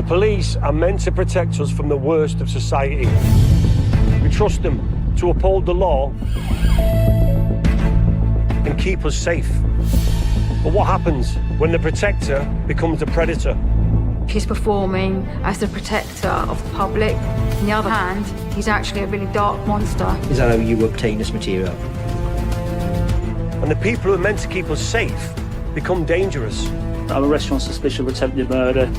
The police are meant to protect us from the worst of society. We trust them to uphold the law and keep us safe. But what happens when the protector becomes the predator? He's performing as the protector of the public. On the other hand, he's actually a really dark monster. Is that how you obtain this material? And the people who are meant to keep us safe become dangerous. I'm arrested on suspicion of attempted murder.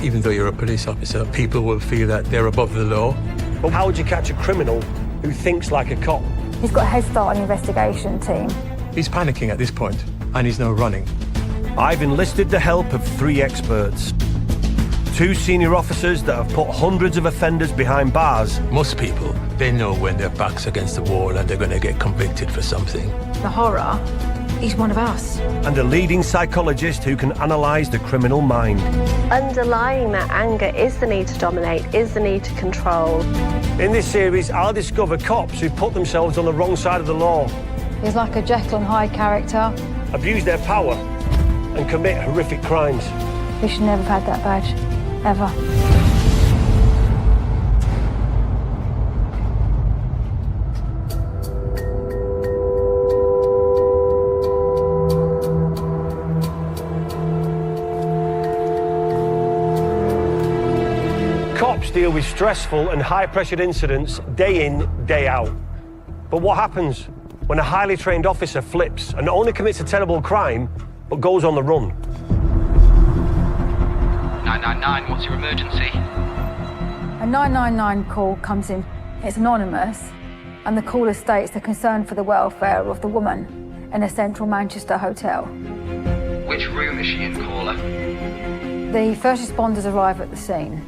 Even though you're a police officer, people will feel that they're above the law. But how would you catch a criminal who thinks like a cop? He's got a head start on the investigation team. He's panicking at this point, and he's now running. I've enlisted the help of 3 experts. 2 senior officers that have put hundreds of offenders behind bars. Most people, they know when their back's against the wall and they're going to get convicted for something. The horror, he's one of us. And a leading psychologist who can analyse the criminal mind. Underlying that anger is the need to dominate, is the need to control. In this series, I'll discover cops who put themselves on the wrong side of the law, He's like a Jekyll and Hyde character. abuse their power, and commit horrific crimes. We should never have had that badge, ever. Cops deal with stressful and high-pressured incidents day in, day out. But what happens when a highly trained officer flips and not only commits a terrible crime, but goes on the run? 999, what's your emergency? A 999 call comes in. It's anonymous, and the caller states they're concerned for the welfare of the woman in a central Manchester hotel. Which room is she in, caller? The first responders arrive at the scene,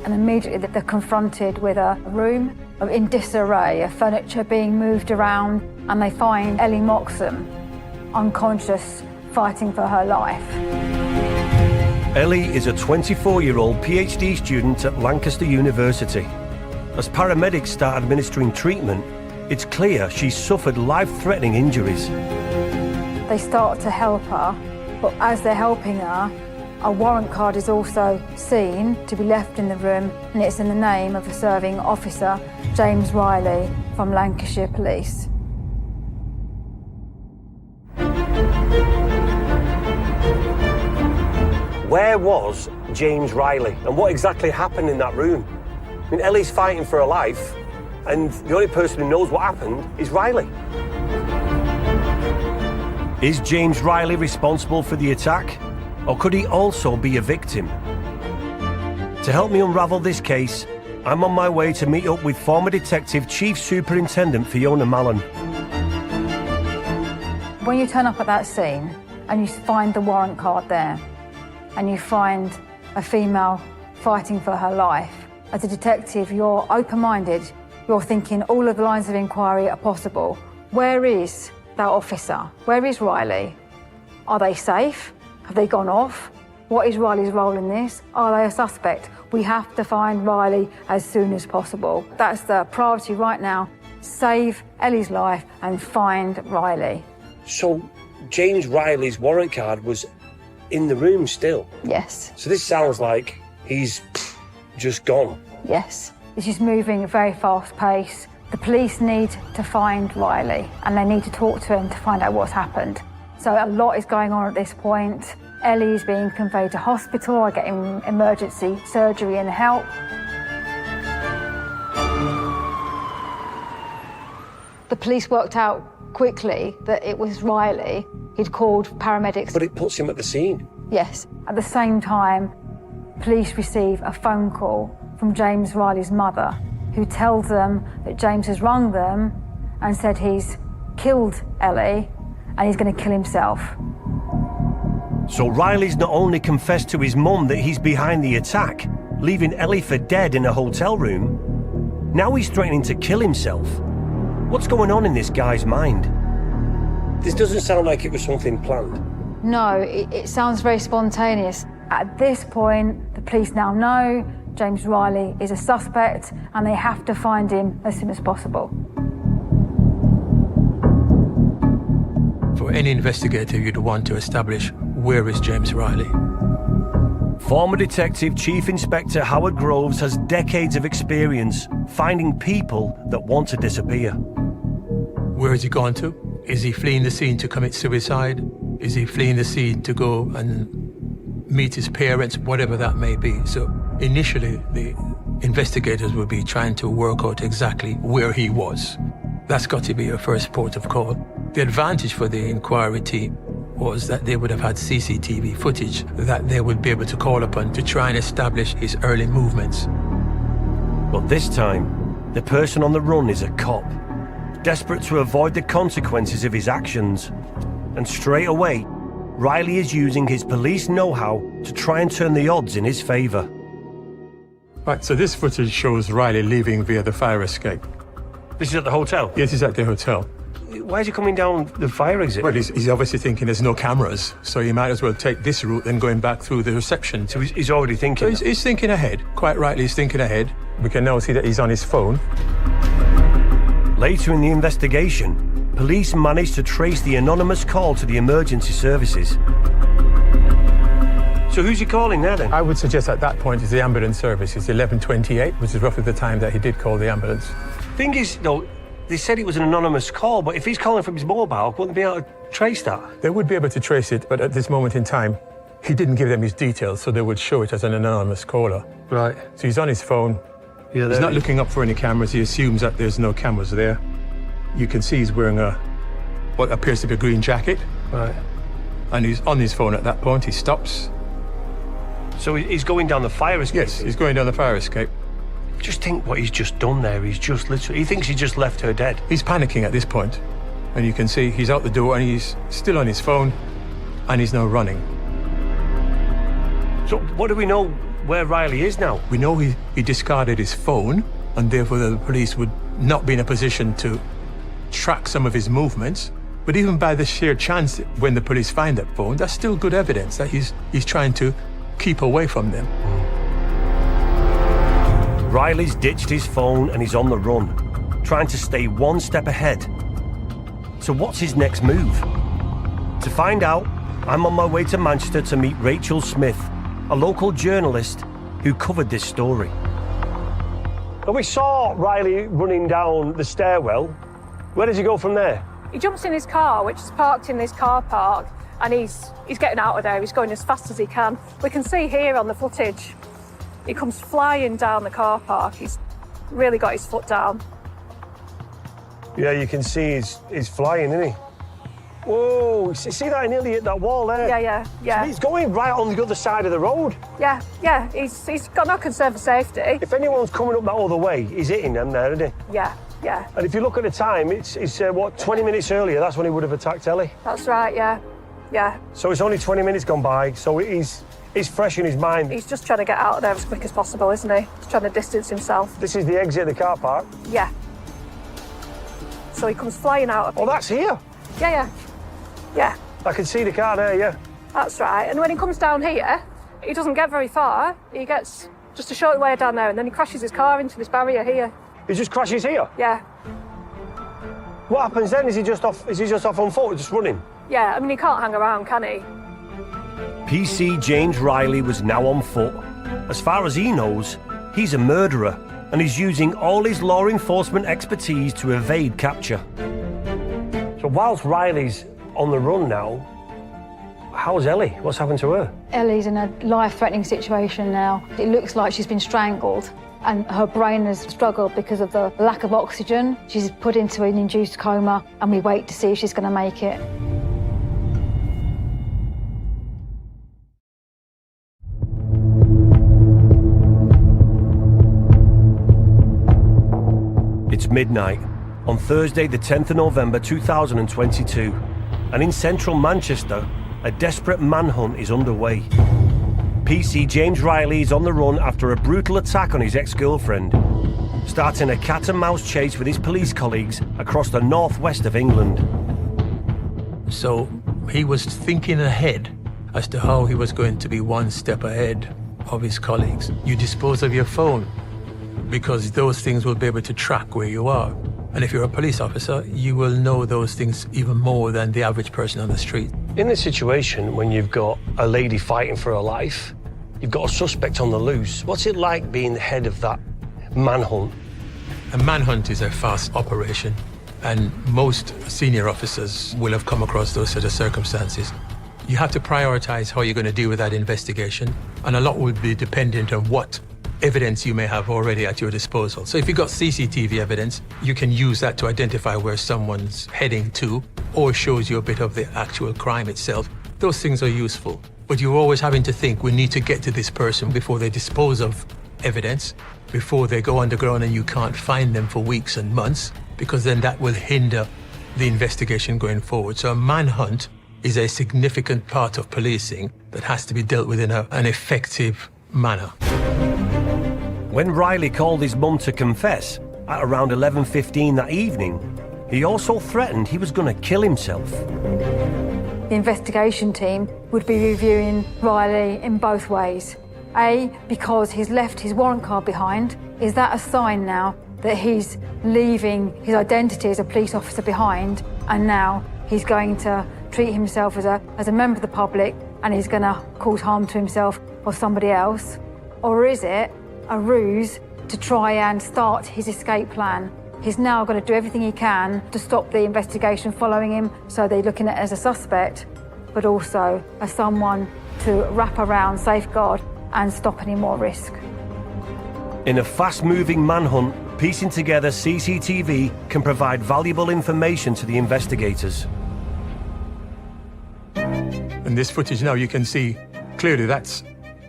and immediately they're confronted with a room in disarray, of furniture being moved around, and they find Ellie Moxham unconscious, fighting for her life. Ellie is a 24-year-old PhD student at Lancaster University. As paramedics start administering treatment, it's clear she's suffered life-threatening injuries. They start to help her, but as they're helping her, a warrant card is also seen to be left in the room, and it's in the name of a serving officer, James Riley, from Lancashire Police. Where was James Riley, and what exactly happened in that room? I mean, Ellie's fighting for her life, and the only person who knows what happened is Riley. Is James Riley responsible for the attack, or could he also be a victim? To help me unravel this case, I'm on my way to meet up with former Detective Chief Superintendent Fiona Mallon. When you turn up at that scene and you find the warrant card there, and you find a female fighting for her life, as a detective, you're open-minded. You're thinking all of the lines of inquiry are possible. Where is that officer? Where is Riley? Are they safe? Have they gone off? What is Riley's role in this? Are they a suspect? We have to find Riley as soon as possible. That's the priority right now. Save Ellie's life and find Riley. So James Riley's warrant card was in the room still? Yes. So this sounds like he's just gone. Yes. This is moving at a very fast pace. The police need to find Riley, and they need to talk to him to find out what's happened. So a lot is going on at this point. Ellie is being conveyed to hospital or getting emergency surgery and help. The police worked out quickly that it was Riley. He'd called paramedics. But it puts him at the scene. Yes. At the same time, police receive a phone call from James Riley's mother, who tells them that James has rung them and said he's killed Ellie and he's going to kill himself. So Riley's not only confessed to his mum that he's behind the attack, leaving Ellie for dead in a hotel room, now he's threatening to kill himself. What's going on in this guy's mind? This doesn't sound like it was something planned. No, it sounds very spontaneous. At this point, the police now know James Riley is a suspect and they have to find him as soon as possible. For any investigator, you'd want to establish where is James Riley. Former Detective Chief Inspector Howard Groves has decades of experience finding people that want to disappear. Where is he gone to? Is he fleeing the scene to commit suicide? Is he fleeing the scene to go and meet his parents, whatever that may be? So initially, the investigators will be trying to work out exactly where he was. That's got to be your first port of call. The advantage for the inquiry team was that they would have had CCTV footage that they would be able to call upon to try and establish his early movements. But this time, the person on the run is a cop, desperate to avoid the consequences of his actions. And straight away, Riley is using his police know-how to try and turn the odds in his favour. Right, so this footage shows Riley leaving via the fire escape. This is at the hotel? Yes, he's at the hotel. Why is he coming down the fire exit? Well, he's obviously thinking there's no cameras, so he might as well take this route than going back through the reception. So he's already thinking? So he's thinking ahead. Quite rightly, he's thinking ahead. We can now see that he's on his phone. Later in the investigation, police managed to trace the anonymous call to the emergency services. So who's he calling there then? I would suggest at that point is the ambulance service. It's 11:28, which is roughly the time that he did call the ambulance. Thing is, though, they said it was an anonymous call, but if he's calling from his mobile, wouldn't they be able to trace that? They would be able to trace it, but at this moment in time, he didn't give them his details, so they would show it as an anonymous caller. Right. So he's on his phone. Yeah, he's not looking up for any cameras. He assumes that there's no cameras there. You can see he's wearing what appears to be a green jacket. Right. And he's on his phone at that point. He stops. So he's going down the fire escape? Yes, he's going down the fire escape. Just think what he's just done there. He's just literally... He thinks he just left her dead. He's panicking at this point. And you can see he's out the door and he's still on his phone. And he's now running. So what do we know where Riley is now? We know he discarded his phone, and therefore the police would not be in a position to track some of his movements. But even by the sheer chance, when the police find that phone, that's still good evidence that he's trying to keep away from them. Riley's ditched his phone and he's on the run, trying to stay one step ahead. So what's his next move? To find out, I'm on my way to Manchester to meet Rachel Smith, a local journalist who covered this story. And we saw Riley running down the stairwell. Where does he go from there? He jumps in his car, which is parked in this car park, and he's getting out of there. He's going as fast as he can. We can see here on the footage, he comes flying down the car park. He's really got his foot down. Yeah, you can see he's flying, isn't he? Whoa, see that? He nearly hit that wall there. Yeah. So he's going right on the other side of the road. Yeah, he's got no concern for safety. If anyone's coming up that other way, he's hitting them there, isn't he? Yeah. And if you look at the time, it's 20 minutes earlier, that's when he would have attacked Ellie. That's right, yeah. So it's only 20 minutes gone by, so he's fresh in his mind. He's just trying to get out of there as quick as possible, isn't he? He's trying to distance himself. This is the exit of the car park. Yeah. So he comes flying out. Oh, that's here. Yeah. I can see the car there, yeah. That's right. And when he comes down here, he doesn't get very far. He gets just a short way down there, and then he crashes his car into this barrier here. He just crashes here? Yeah. What happens then? Is he just off on foot, just running? Yeah, I mean, he can't hang around, can he? PC James Riley was now on foot. As far as he knows, he's a murderer, and he's using all his law enforcement expertise to evade capture. So whilst Riley's on the run now, how's Ellie? What's happened to her? Ellie's in a life-threatening situation now. It looks like she's been strangled, and her brain has struggled because of the lack of oxygen. She's put into an induced coma, and we wait to see if she's going to make it. It's midnight on Thursday, the 10th of November 2022, and in central Manchester, a desperate manhunt is underway. PC James Riley is on the run after a brutal attack on his ex-girlfriend, starting a cat-and-mouse chase with his police colleagues across the northwest of England. So he was thinking ahead as to how he was going to be one step ahead of his colleagues. You dispose of your phone because those things will be able to track where you are. And if you're a police officer, you will know those things even more than the average person on the street. In this situation, when you've got a lady fighting for her life, You've got a suspect on the loose. What's it like being the head of that manhunt? A manhunt is a fast operation, and most senior officers will have come across those sort of circumstances. You have to prioritize how you're going to deal with that investigation, and a lot will be dependent on what evidence you may have already at your disposal. So if you've got CCTV evidence, you can use that to identify where someone's heading to, or shows you a bit of the actual crime itself. Those things are useful, but you're always having to think, we need to get to this person before they dispose of evidence, before they go underground and you can't find them for weeks and months, because then that will hinder the investigation going forward. So a manhunt is a significant part of policing that has to be dealt with in an effective manner. When Riley called his mum to confess at around 11:15 that evening, he also threatened he was going to kill himself. The investigation team would be reviewing Riley in both ways. A, because he's left his warrant card behind. Is that a sign now that he's leaving his identity as a police officer behind, and now he's going to treat himself as a member of the public, and he's going to cause harm to himself or somebody else? Or is it a ruse to try and start his escape plan? He's now going to do everything he can to stop the investigation following him, so they're looking at it as a suspect, but also as someone to wrap around, safeguard, and stop any more risk. In a fast-moving manhunt, piecing together CCTV can provide valuable information to the investigators. In this footage now, you can see clearly that's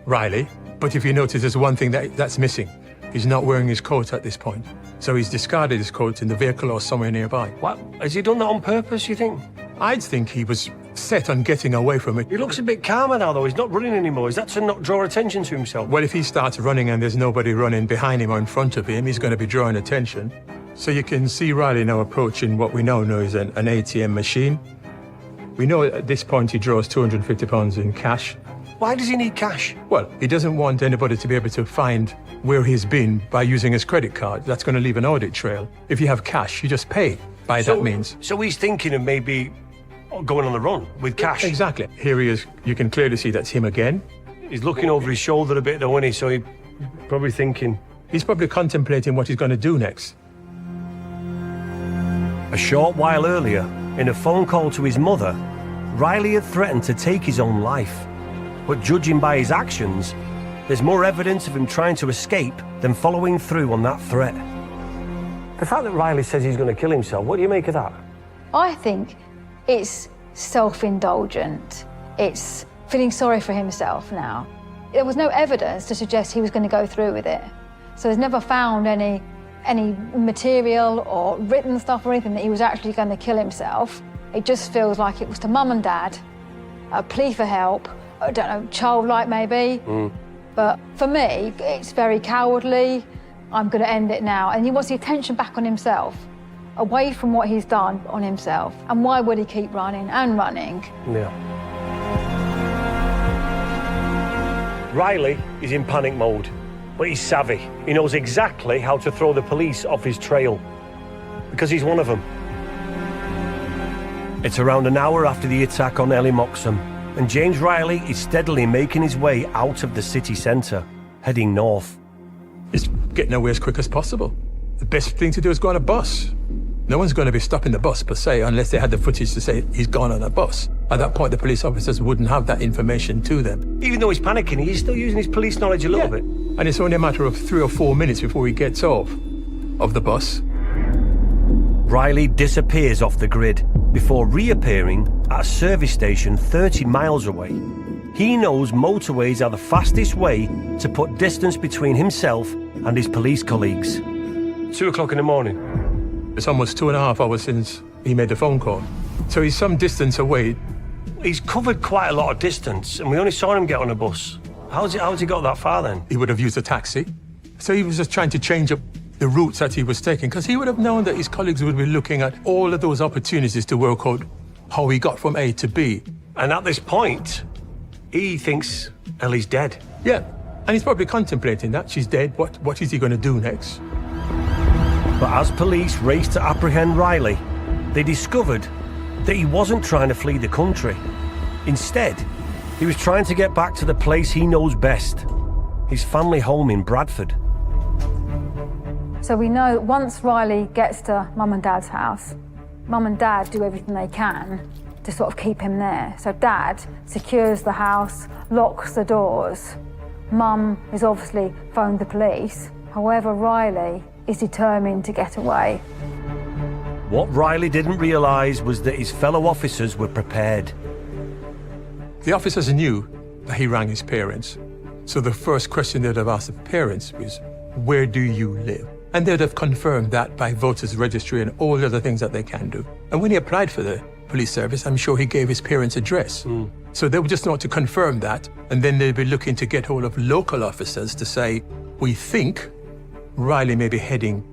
Riley, but if you notice, there's one thing that's missing. He's not wearing his coat at this point. So he's discarded his coat in the vehicle or somewhere nearby. What? Has he done that on purpose, you think? I'd think he was set on getting away from it. He looks a bit calmer now, though. He's not running anymore. Is that to not draw attention to himself? Well, if he starts running and there's nobody running behind him or in front of him, he's going to be drawing attention. So you can see Riley now approaching what we now know is an ATM machine. We know at this point he draws £250 in cash. Why does he need cash? Well, he doesn't want anybody to be able to find where he's been by using his credit card. That's going to leave an audit trail. If you have cash, you just pay by that means. So he's thinking of maybe going on the run with cash? Exactly. Here he is. You can clearly see that's him again. He's looking over his shoulder a bit, though, isn't he? So he's probably thinking... He's probably contemplating what he's going to do next. A short while earlier, in a phone call to his mother, Riley had threatened to take his own life. But judging by his actions, there's more evidence of him trying to escape than following through on that threat. The fact that Riley says he's going to kill himself, what do you make of that? I think it's self-indulgent. It's feeling sorry for himself now. There was no evidence to suggest he was going to go through with it. So he's never found any material or written stuff or anything that he was actually going to kill himself. It just feels like it was to mum and dad, a plea for help, I don't know, childlike maybe. But for me, it's very cowardly. I'm going to end it now. And he wants the attention back on himself, away from what he's done on himself. And why would he keep running and running? Yeah. Riley is in panic mode, but he's savvy. He knows exactly how to throw the police off his trail, because he's one of them. It's around an hour after the attack on Ellie Moxham, and James Riley is steadily making his way out of the city centre, heading north. It's getting away as quick as possible. The best thing to do is go on a bus. No one's going to be stopping the bus per se, unless they had the footage to say he's gone on a bus. At that point, the police officers wouldn't have that information to them. Even though he's panicking, he's still using his police knowledge a little bit. And it's only a matter of 3 or 4 minutes before he gets off of the bus. Riley disappears off the grid before reappearing at a service station 30 miles away. He knows motorways are the fastest way to put distance between himself and his police colleagues. 2 o'clock in the morning. It's almost 2.5 hours since he made the phone call. So he's some distance away. He's covered quite a lot of distance, and we only saw him get on a bus. How's he got that far then? He would have used a taxi. So he was just trying to change up the routes that he was taking, because he would have known that his colleagues would be looking at all of those opportunities to work out how he got from A to B. And at this point, he thinks Ellie's dead. Yeah, and he's probably contemplating that. She's dead. What is he going to do next? But as police raced to apprehend Riley, they discovered that he wasn't trying to flee the country. Instead, He was trying to get back to the place he knows best, his family home in Bradford. So we know once Riley gets to Mum and Dad's house, Mum and Dad do everything they can to sort of keep him there. So Dad secures the house, locks the doors. Mum has obviously phoned the police. However, Riley is determined to get away. What Riley didn't realise was that his fellow officers were prepared. The officers knew that he rang his parents. So the first question they'd have asked the parents was, where do you live? And they'd have confirmed that by voters' registry and all the other things that they can do. And when he applied for the police service, I'm sure he gave his parents' address. So they would just want to confirm that, and then they'd be looking to get hold of local officers to say, we think Riley may be heading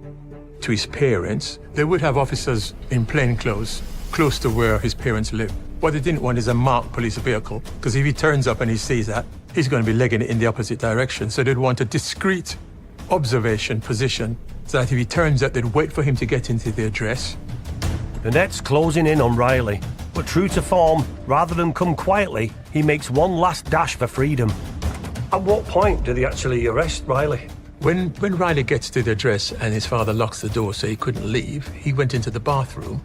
to his parents. They would have officers in plain clothes close to where his parents live. What they didn't want is a marked police vehicle, because if he turns up and he sees that, he's going to be legging it in the opposite direction. So they'd want a discreet observation position, so that if he turns up, they'd wait for him to get into the address. The net's closing in on Riley, but true to form, rather than come quietly, he makes one last dash for freedom. At what point do they actually arrest Riley? When Riley gets to the address and his father locks the door so he couldn't leave, he went into the bathroom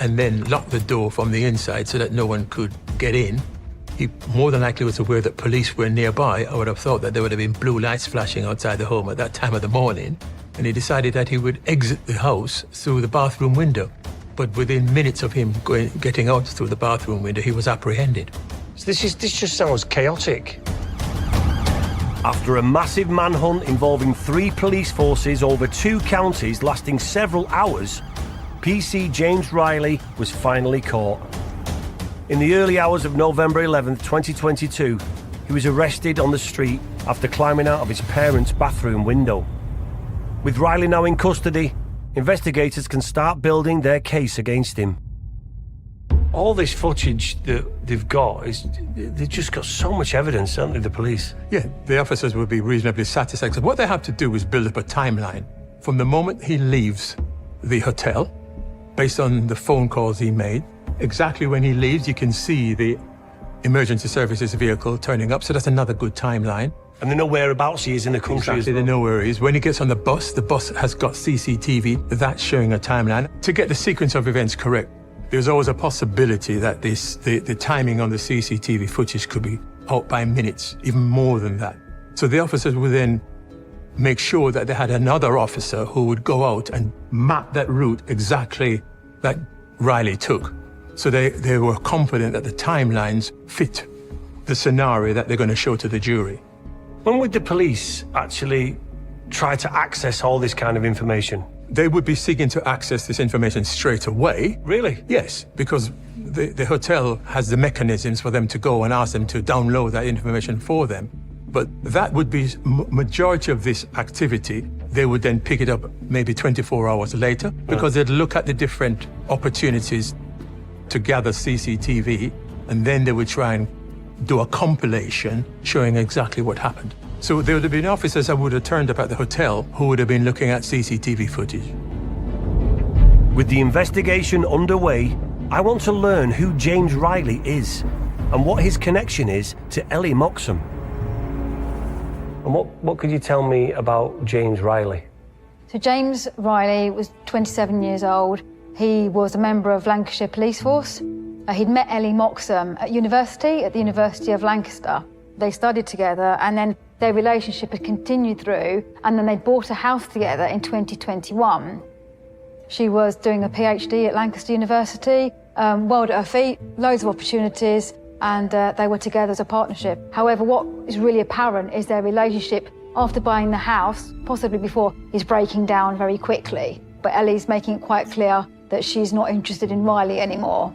and then locked the door from the inside so that no one could get in. He more than likely was aware that police were nearby. I would have thought that there would have been blue lights flashing outside the home at that time of the morning. And he decided that he would exit the house through the bathroom window. But within minutes of him getting out through the bathroom window, he was apprehended. So this just sounds chaotic. After a massive manhunt involving 3 police forces over 2 counties lasting several hours, PC James Riley was finally caught. In the early hours of November 11th, 2022, he was arrested on the street after climbing out of his parents' bathroom window. With Riley now in custody, investigators can start building their case against him. All this footage that they've got, they've just got so much evidence, haven't they, the police? Yeah, the officers will be reasonably satisfied. So what they have to do is build up a timeline from the moment he leaves the hotel, based on the phone calls he made. Exactly when he leaves, you can see the emergency services vehicle turning up, so that's another good timeline. And they know whereabouts he is in the country Exactly, as well. they know where he is. When he gets on the bus has got CCTV, that's showing a timeline. To get the sequence of events correct, there's always a possibility that the timing on the CCTV footage could be out by minutes, even more than that. So the officers would then make sure that they had another officer who would go out and map that route exactly that Riley took. So they were confident that the timelines fit the scenario that they're going to show to the jury. When would the police actually try to access all this kind of information? They would be seeking to access this information straight away. Really? Yes, because the hotel has the mechanisms for them to go and ask them to download that information for them. But that would be majority of this activity. They would then pick it up maybe 24 hours later, because they'd look at the different opportunities to gather CCTV, and then they would try and do a compilation showing exactly what happened. So there would have been officers that would have turned up at the hotel who would have been looking at CCTV footage. With the investigation underway, I want to learn who James Riley is and what his connection is to Ellie Moxham. And what could you tell me about James Riley? So James Riley was 27 years old. He was a member of Lancashire Police Force. He'd met Ellie Moxham at the University of Lancaster. They studied together, and then their relationship had continued through, and then they bought a house together in 2021. She was doing a PhD at Lancaster University, world at her feet, loads of opportunities, and they were together as a partnership. However, what is really apparent is their relationship after buying the house, possibly before, is breaking down very quickly. But Ellie's making it quite clear that she's not interested in Riley anymore.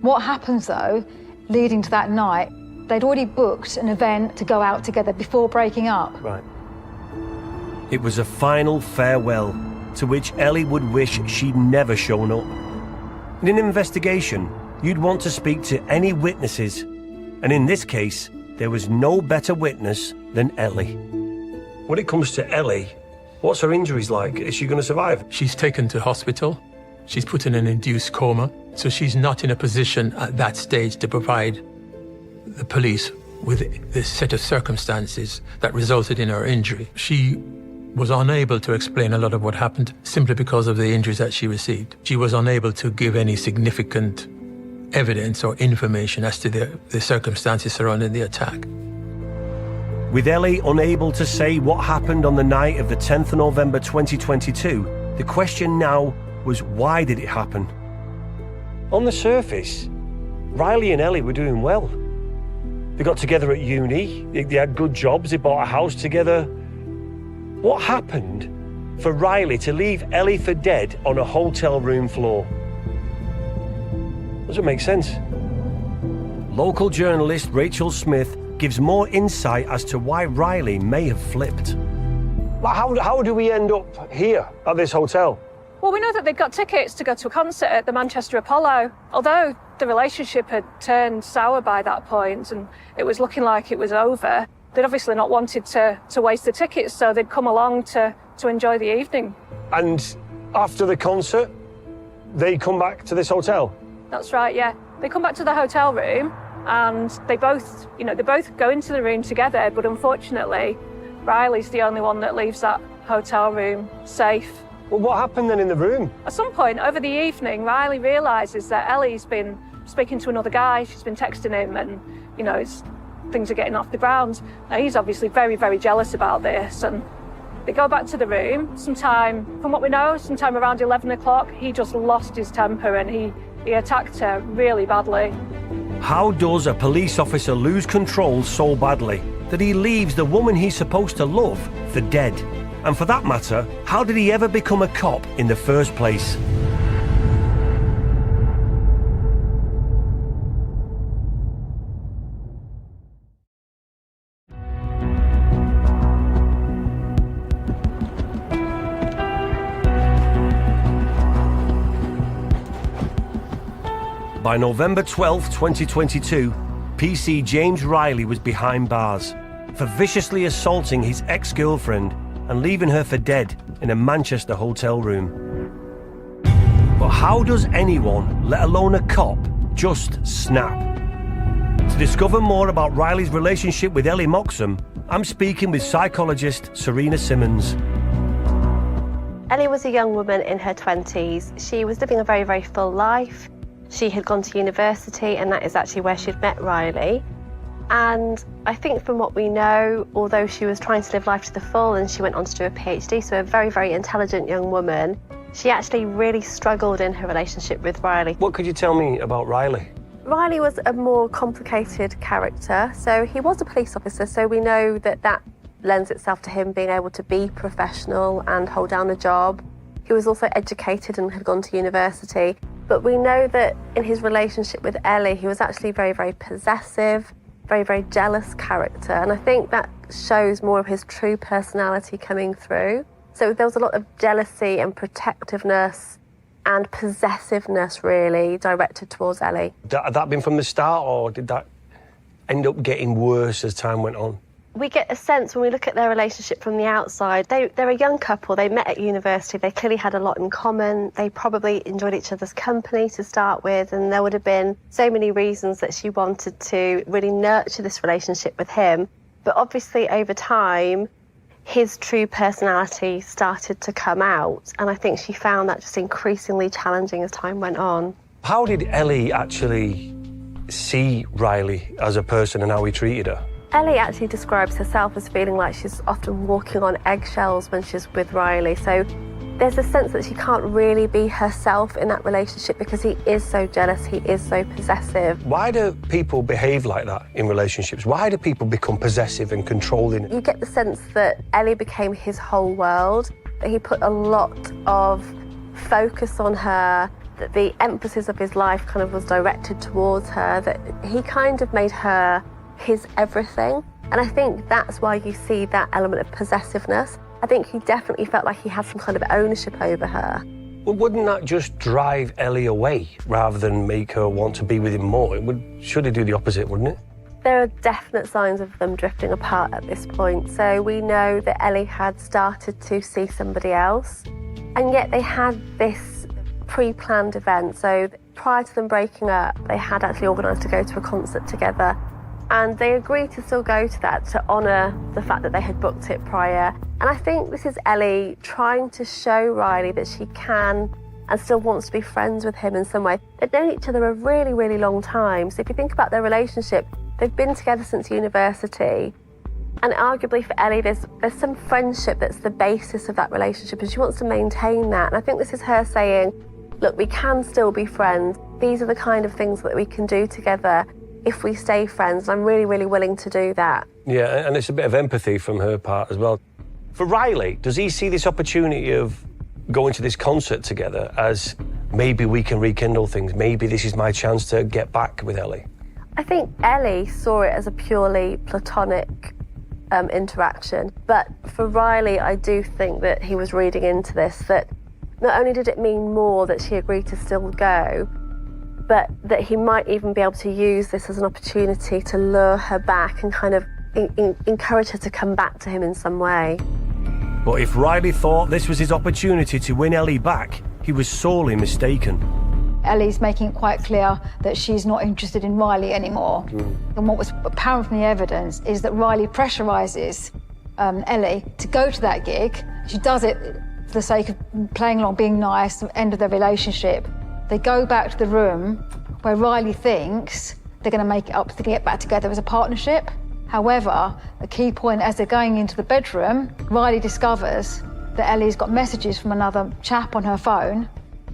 What happens though, leading to that night, they'd already booked an event to go out together before breaking up. Right. It was a final farewell to which Ellie would wish she'd never shown up. In an investigation, you'd want to speak to any witnesses, and in this case, there was no better witness than Ellie. When it comes to Ellie, what's her injuries like? Is she going to survive? She's taken to hospital. She's put in an induced coma, so she's not in a position at that stage to provide the police with this set of circumstances that resulted in her injury. She was unable to explain a lot of what happened simply because of the injuries that she received. She was unable to give any significant evidence or information as to the circumstances surrounding the attack. With Ellie unable to say what happened on the night of the 10th of November 2022, the question now was, why did it happen? On the surface, Riley and Ellie were doing well. They got together at uni, they had good jobs, they bought a house together. What happened for Riley to leave Ellie for dead on a hotel room floor? Doesn't make sense. Local journalist Rachel Smith gives more insight as to why Riley may have flipped. How do we end up here at this hotel? Well, we know that they'd got tickets to go to a concert at the Manchester Apollo. Although the relationship had turned sour by that point and it was looking like it was over, they'd obviously not wanted to waste the tickets, so they'd come along to enjoy the evening. And after the concert, they come back to this hotel? That's right, yeah. They come back to the hotel room and they both go into the room together, but unfortunately, Riley's the only one that leaves that hotel room safe. Well, what happened then in the room? At some point over the evening, Riley realises that Ellie's been speaking to another guy, she's been texting him, and, things are getting off the ground. Now, he's obviously very, very jealous about this, and they go back to the room. Sometime, from what we know, sometime around 11 o'clock, he just lost his temper and he attacked her really badly. How does a police officer lose control so badly that he leaves the woman he's supposed to love for dead? And for that matter, how did he ever become a cop in the first place? By November 12, 2022, PC James Riley was behind bars for viciously assaulting his ex-girlfriend and leaving her for dead in a Manchester hotel room. But how does anyone, let alone a cop, just snap? To discover more about Riley's relationship with Ellie Moxham, I'm speaking with psychologist Serena Simmons. Ellie was a young woman in her 20s. She was living a very, very full life. She had gone to university, and that is actually where she'd met Riley. And I think from what we know, although she was trying to live life to the full and she went on to do a PhD, so a very, very intelligent young woman, she actually really struggled in her relationship with Riley. What could you tell me about Riley? Riley was a more complicated character. So he was a police officer, so we know that lends itself to him being able to be professional and hold down a job. He was also educated and had gone to university. But we know that in his relationship with Ellie, he was actually very, very possessive, very, very jealous character. And I think that shows more of his true personality coming through. So there was a lot of jealousy and protectiveness and possessiveness really directed towards Ellie. Had that been from the start, or did that end up getting worse as time went on? We get a sense when we look at their relationship from the outside. They're a young couple. They met at university. They clearly had a lot in common. They probably enjoyed each other's company to start with, and there would have been so many reasons that she wanted to really nurture this relationship with him. But obviously over time, his true personality started to come out, and I think she found that just increasingly challenging as time went on. How did Ellie actually see Riley as a person and how he treated her? Ellie actually describes herself as feeling like she's often walking on eggshells when she's with Riley. So there's a sense that she can't really be herself in that relationship because he is so jealous, he is so possessive. Why do people behave like that in relationships? Why do people become possessive and controlling? You get the sense that Ellie became his whole world, that he put a lot of focus on her, that the emphasis of his life kind of was directed towards her, that he kind of made her his everything. And I think that's why you see that element of possessiveness. I think he definitely felt like he had some kind of ownership over her. Well, wouldn't that just drive Ellie away rather than make her want to be with him more? Should it do the opposite, wouldn't it? There are definite signs of them drifting apart at this point. So we know that Ellie had started to see somebody else, and yet they had this pre-planned event. So prior to them breaking up, they had actually organised to go to a concert together. And they agreed to still go to that to honour the fact that they had booked it prior. And I think this is Ellie trying to show Riley that she can and still wants to be friends with him in some way. They've known each other a really, really long time. So if you think about their relationship, they've been together since university. And arguably for Ellie, there's some friendship that's the basis of that relationship, and she wants to maintain that. And I think this is her saying, look, we can still be friends. These are the kind of things that we can do together if we stay friends. And I'm really, really willing to do that. Yeah, and it's a bit of empathy from her part as well. For Riley, does he see this opportunity of going to this concert together as maybe we can rekindle things? Maybe this is my chance to get back with Ellie? I think Ellie saw it as a purely platonic interaction. But for Riley, I do think that he was reading into this, that not only did it mean more that she agreed to still go, but that he might even be able to use this as an opportunity to lure her back and kind of encourage her to come back to him in some way. But if Riley thought this was his opportunity to win Ellie back, he was sorely mistaken. Ellie's making it quite clear that she's not interested in Riley anymore. And what was apparent from the evidence is that Riley pressurises Ellie to go to that gig. She does it for the sake of playing along, being nice, the end of their relationship. They go back to the room where Riley thinks they're going to make it up to get back together as a partnership. However, the key point as they're going into the bedroom, Riley discovers that Ellie's got messages from another chap on her phone,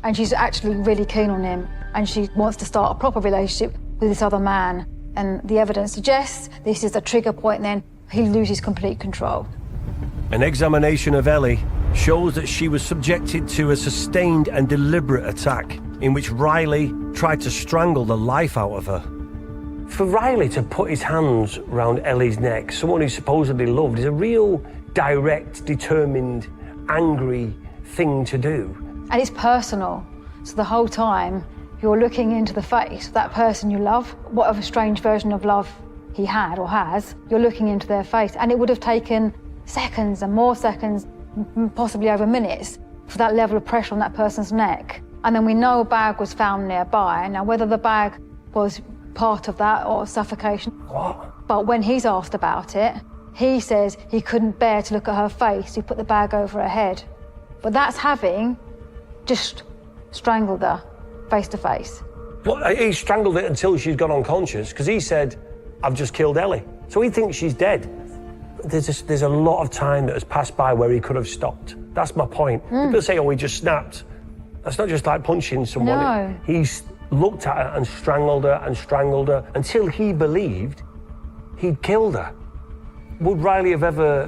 and she's actually really keen on him, and she wants to start a proper relationship with this other man. And the evidence suggests this is a trigger point, then he loses complete control. An examination of Ellie shows that she was subjected to a sustained and deliberate attack in which Riley tried to strangle the life out of her. For Riley to put his hands round Ellie's neck, someone he supposedly loved, is a real direct, determined, angry thing to do. And it's personal. So the whole time you're looking into the face of that person you love, whatever strange version of love he had or has, you're looking into their face. And it would have taken seconds and more seconds, possibly over minutes, for that level of pressure on that person's neck. And then we know a bag was found nearby. Now, whether the bag was part of that or suffocation. What? But when he's asked about it, he says he couldn't bear to look at her face. He put the bag over her head. But that's having just strangled her face to face. Well, he strangled it until she's gone unconscious, because he said, I've just killed Ellie. So he thinks she's dead. There's a lot of time that has passed by where he could have stopped. That's my point. People say, oh, he just snapped. That's not just like punching someone. No. He's looked at her and strangled her until he believed he'd killed her. Would Riley have ever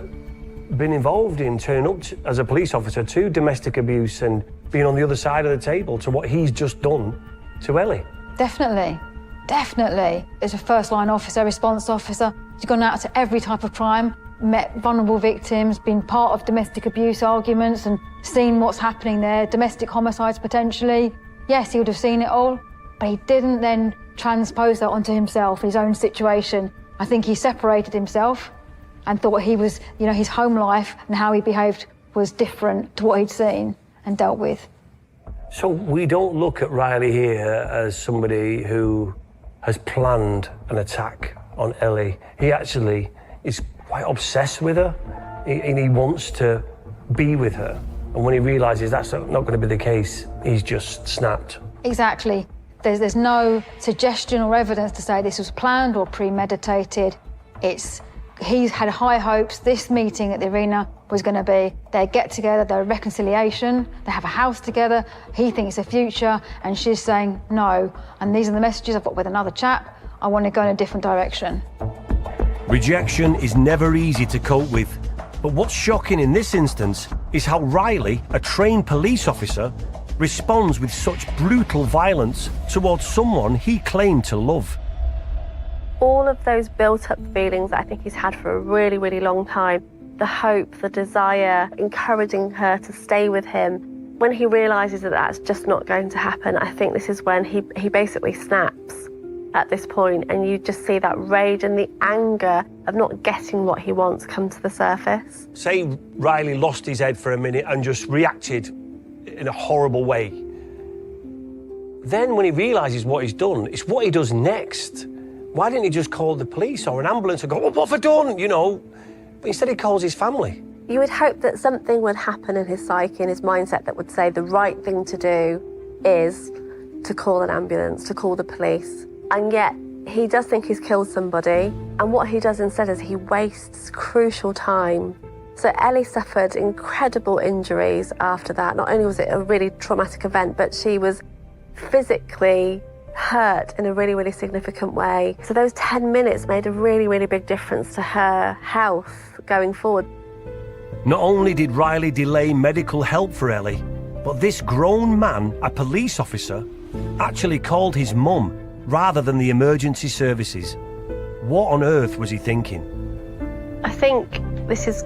been involved in turning up as a police officer to domestic abuse and being on the other side of the table to what he's just done to Ellie? Definitely. As a first-line officer, response officer, he's gone out to every type of crime, met vulnerable victims, been part of domestic abuse arguments and seen what's happening there, domestic homicides potentially. Yes, he would have seen it all, but he didn't then transpose that onto himself, his own situation. I think he separated himself and thought he was, his home life and how he behaved was different to what he'd seen and dealt with. So we don't look at Riley here as somebody who has planned an attack on Ellie. He actually is quite obsessed with her, and he wants to be with her. And when he realises that's not going to be the case, he's just snapped. Exactly. There's no suggestion or evidence to say this was planned or premeditated. He's had high hopes. This meeting at the arena was going to be their get-together, their reconciliation. They have a house together. He thinks a future, and she's saying no. And these are the messages I've got with another chap. I want to go in a different direction. Rejection is never easy to cope with. But what's shocking in this instance is how Riley, a trained police officer, responds with such brutal violence towards someone he claimed to love. All of those built-up feelings that I think he's had for a really, really long time, the hope, the desire, encouraging her to stay with him, when he realises that that's just not going to happen, I think this is when he basically snaps at this point, and you just see that rage and the anger of not getting what he wants come to the surface. Say Riley lost his head for a minute and just reacted in a horrible way. Then when he realises what he's done, it's what he does next, Why didn't he just call the police or an ambulance and go, "Oh, what have I done?" You know? But instead he calls his family. You would hope that something would happen in his psyche and his mindset that would say the right thing to do is to call an ambulance, to call the police. And yet he does think he's killed somebody. And what he does instead is he wastes crucial time. So Ellie suffered incredible injuries after that. Not only was it a really traumatic event, but she was physically hurt in a really, really significant way. So those 10 minutes made a really, really big difference to her health going forward. Not only did Riley delay medical help for Ellie, but this grown man, a police officer, actually called his mum rather than the emergency services. What on earth was he thinking? I think this is,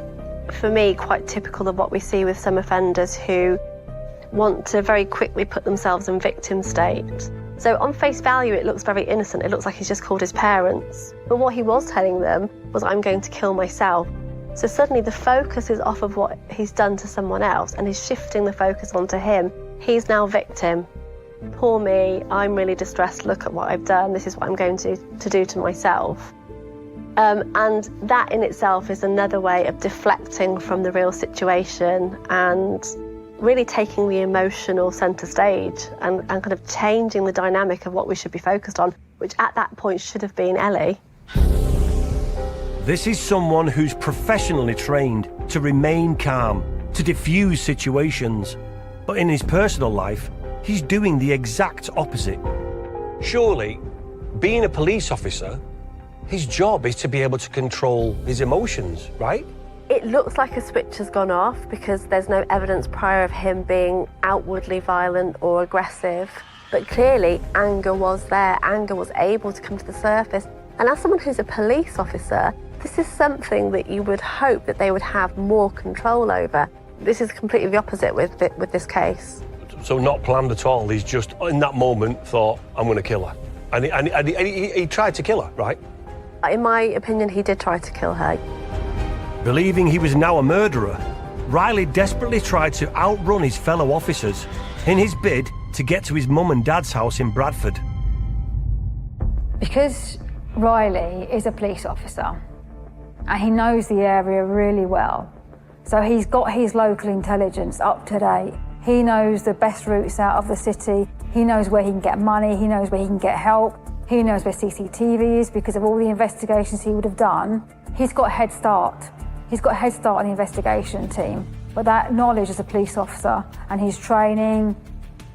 for me, quite typical of what we see with some offenders who want to very quickly put themselves in victim state. So on face value, it looks very innocent. It looks like he's just called his parents. But what he was telling them was, I'm going to kill myself. So suddenly the focus is off of what he's done to someone else and he's shifting the focus onto him. He's now victim. Poor me, I'm really distressed, look at what I've done, this is what I'm going to do to myself. And that in itself is another way of deflecting from the real situation and really taking the emotional centre stage and kind of changing the dynamic of what we should be focused on, which at that point should have been Ellie. This is someone who's professionally trained to remain calm, to diffuse situations. But in his personal life, he's doing the exact opposite. Surely, being a police officer, his job is to be able to control his emotions, right? It looks like a switch has gone off because there's no evidence prior of him being outwardly violent or aggressive. But clearly, anger was there. Anger was able to come to the surface. And as someone who's a police officer, this is something that you would hope that they would have more control over. This is completely the opposite with this case. So not planned at all, he's just, in that moment, thought, I'm going to kill her. And he tried to kill her, right? In my opinion, he did try to kill her. Believing he was now a murderer, Riley desperately tried to outrun his fellow officers in his bid to get to his mum and dad's house in Bradford. Because Riley is a police officer and he knows the area really well, so he's got his local intelligence up to date. He knows the best routes out of the city. He knows where he can get money. He knows where he can get help. He knows where CCTV is because of all the investigations he would have done. He's got a head start. He's got a head start on the investigation team. But that knowledge as a police officer and his training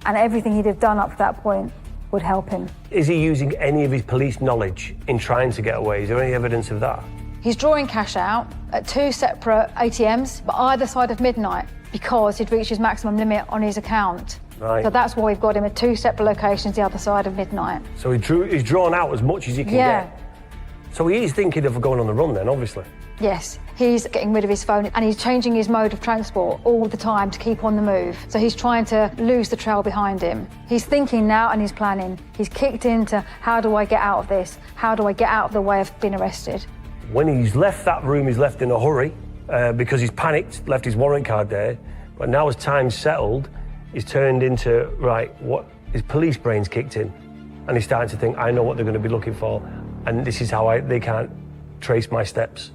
and everything he'd have done up to that point would help him. Is he using any of his police knowledge in trying to get away? Is there any evidence of that? He's drawing cash out at 2 separate ATMs, but either side of midnight, because he'd reached his maximum limit on his account. Right. So that's why we've got him at 2 separate locations the other side of midnight. So he's drawn out as much as he can get. So he is thinking of going on the run then, obviously. Yes, he's getting rid of his phone and he's changing his mode of transport all the time to keep on the move. So he's trying to lose the trail behind him. He's thinking now and he's planning. He's kicked into, how do I get out of this? How do I get out of the way of being arrested? When he's left that room, he's left in a hurry because he's panicked, left his warrant card there. But now as time's settled, he's turned into, right, what his police brain's kicked in. And he's starting to think, I know what they're going to be looking for. And this is how they can't trace my steps.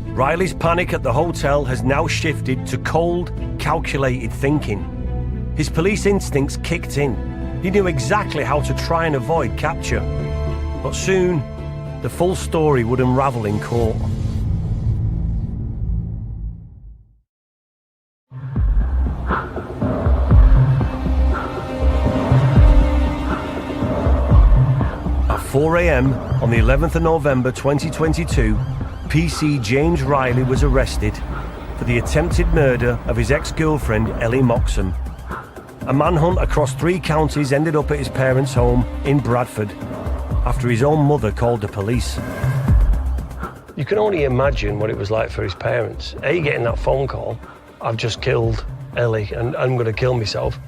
Riley's panic at the hotel has now shifted to cold, calculated thinking. His police instincts kicked in. He knew exactly how to try and avoid capture. But soon, the full story would unravel in court. At 4 a.m. on the 11th of November 2022, PC James Riley was arrested for the attempted murder of his ex-girlfriend Ellie Moxham. A manhunt across 3 counties ended up at his parents' home in Bradford after his own mother called the police. You can only imagine what it was like for his parents. A, getting that phone call, I've just killed Ellie and I'm going to kill myself.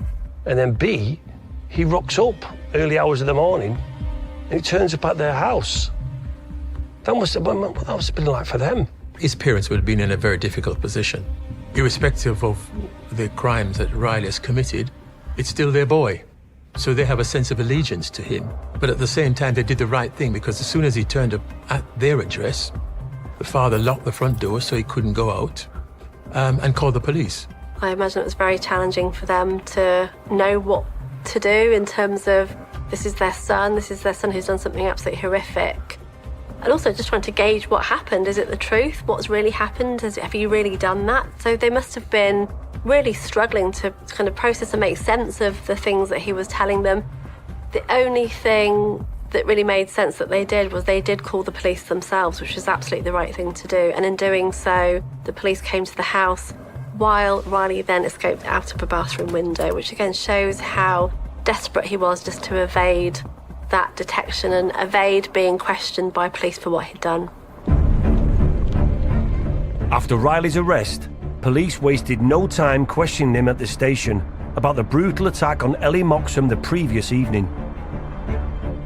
And then B, he rocks up early hours of the morning and he turns up at their house. That must have been like for them. His parents would have been in a very difficult position. Irrespective of the crimes that Riley has committed, it's still their boy. So they have a sense of allegiance to him. But at the same time, they did the right thing, because as soon as he turned up at their address, the father locked the front door so he couldn't go out, and called the police. I imagine it was very challenging for them to know what to do in terms of this is their son who's done something absolutely horrific. And also just trying to gauge what happened. Is it the truth? What's really happened? Have you really done that? So they must have been really struggling to kind of process and make sense of the things that he was telling them. The only thing that really made sense that they did was they did call the police themselves, which was absolutely the right thing to do. And in doing so, the police came to the house while Riley then escaped out of a bathroom window, which again shows how desperate he was just to evade that detection and evade being questioned by police for what he'd done. After Riley's arrest, police wasted no time questioning him at the station about the brutal attack on Ellie Moxham the previous evening.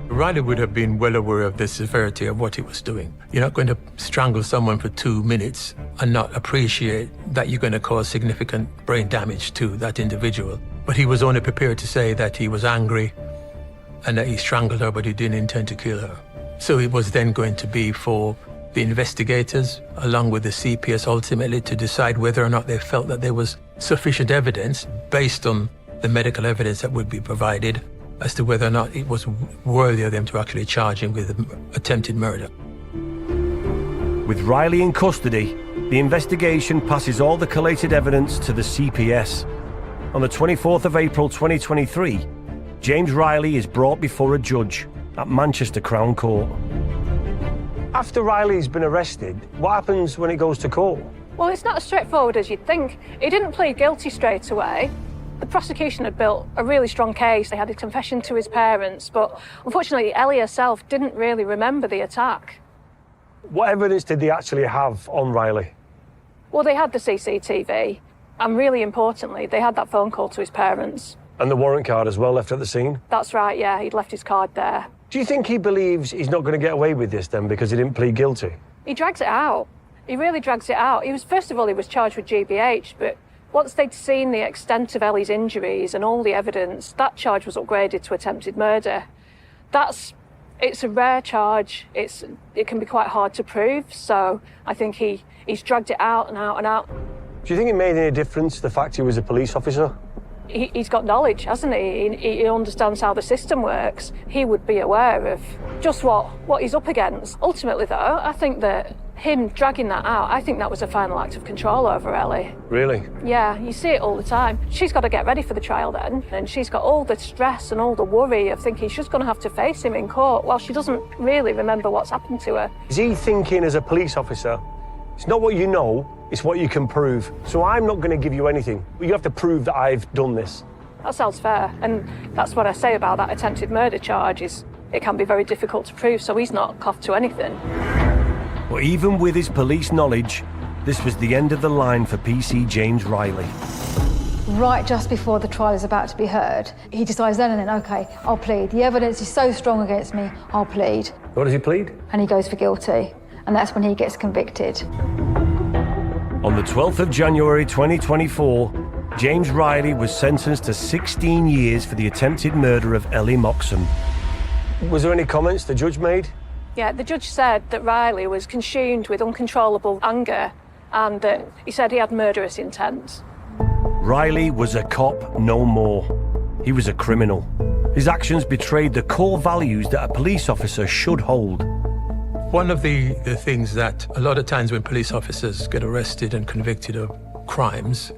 Riley would have been well aware of the severity of what he was doing. You're not going to strangle someone for 2 minutes and not appreciate that you're going to cause significant brain damage to that individual. But he was only prepared to say that he was angry and that he strangled her, but he didn't intend to kill her. So it was then going to be for the investigators, along with the CPS, ultimately to decide whether or not they felt that there was sufficient evidence, based on the medical evidence that would be provided, as to whether or not it was worthy of them to actually charge him with attempted murder. With Riley in custody, the investigation passes all the collated evidence to the CPS. On the 24th of April 2023, James Riley is brought before a judge at Manchester Crown Court. After Riley's been arrested, what happens when it goes to court? Well, it's not as straightforward as you'd think. He didn't plead guilty straight away. The prosecution had built a really strong case. They had a confession to his parents, but unfortunately, Ellie herself didn't really remember the attack. What evidence did they actually have on Riley? Well, they had the CCTV, and really importantly, they had that phone call to his parents. And the warrant card as well left at the scene? That's right, yeah, he'd left his card there. Do you think he believes he's not going to get away with this then because he didn't plead guilty? He drags it out. He really drags it out. First of all, he was charged with GBH, but once they'd seen the extent of Ellie's injuries and all the evidence, that charge was upgraded to attempted murder. It's a rare charge. It can be quite hard to prove, so I think he's dragged it out and out and out. Do you think it made any difference, the fact he was a police officer? He's got knowledge, hasn't he? He understands how the system works. He would be aware of just what he's up against. Ultimately, though, I think that him dragging that out, I think that was a final act of control over Ellie. Really? Yeah, you see it all the time. She's got to get ready for the trial then, and she's got all the stress and all the worry of thinking she's going to have to face him in court while she doesn't really remember what's happened to her. Is he thinking as a police officer, it's not what you know, it's what you can prove. So I'm not going to give you anything. You have to prove that I've done this. That sounds fair, and that's what I say about that attempted murder charge is it can be very difficult to prove, so he's not coughed to anything. But even with his police knowledge, this was the end of the line for PC James Riley. Right just before the trial is about to be heard, he decides then and then, OK, I'll plead. The evidence is so strong against me, I'll plead. What does he plead? And he goes for guilty. And that's when he gets convicted. On the 12th of January 2024, James Riley was sentenced to 16 years for the attempted murder of Ellie Moxham. Was there any comments the judge made? Yeah, the judge said that Riley was consumed with uncontrollable anger and that he said he had murderous intent. Riley was a cop no more. He was a criminal. His actions betrayed the core values that a police officer should hold. One of the things that a lot of times when police officers get arrested and convicted of crimes,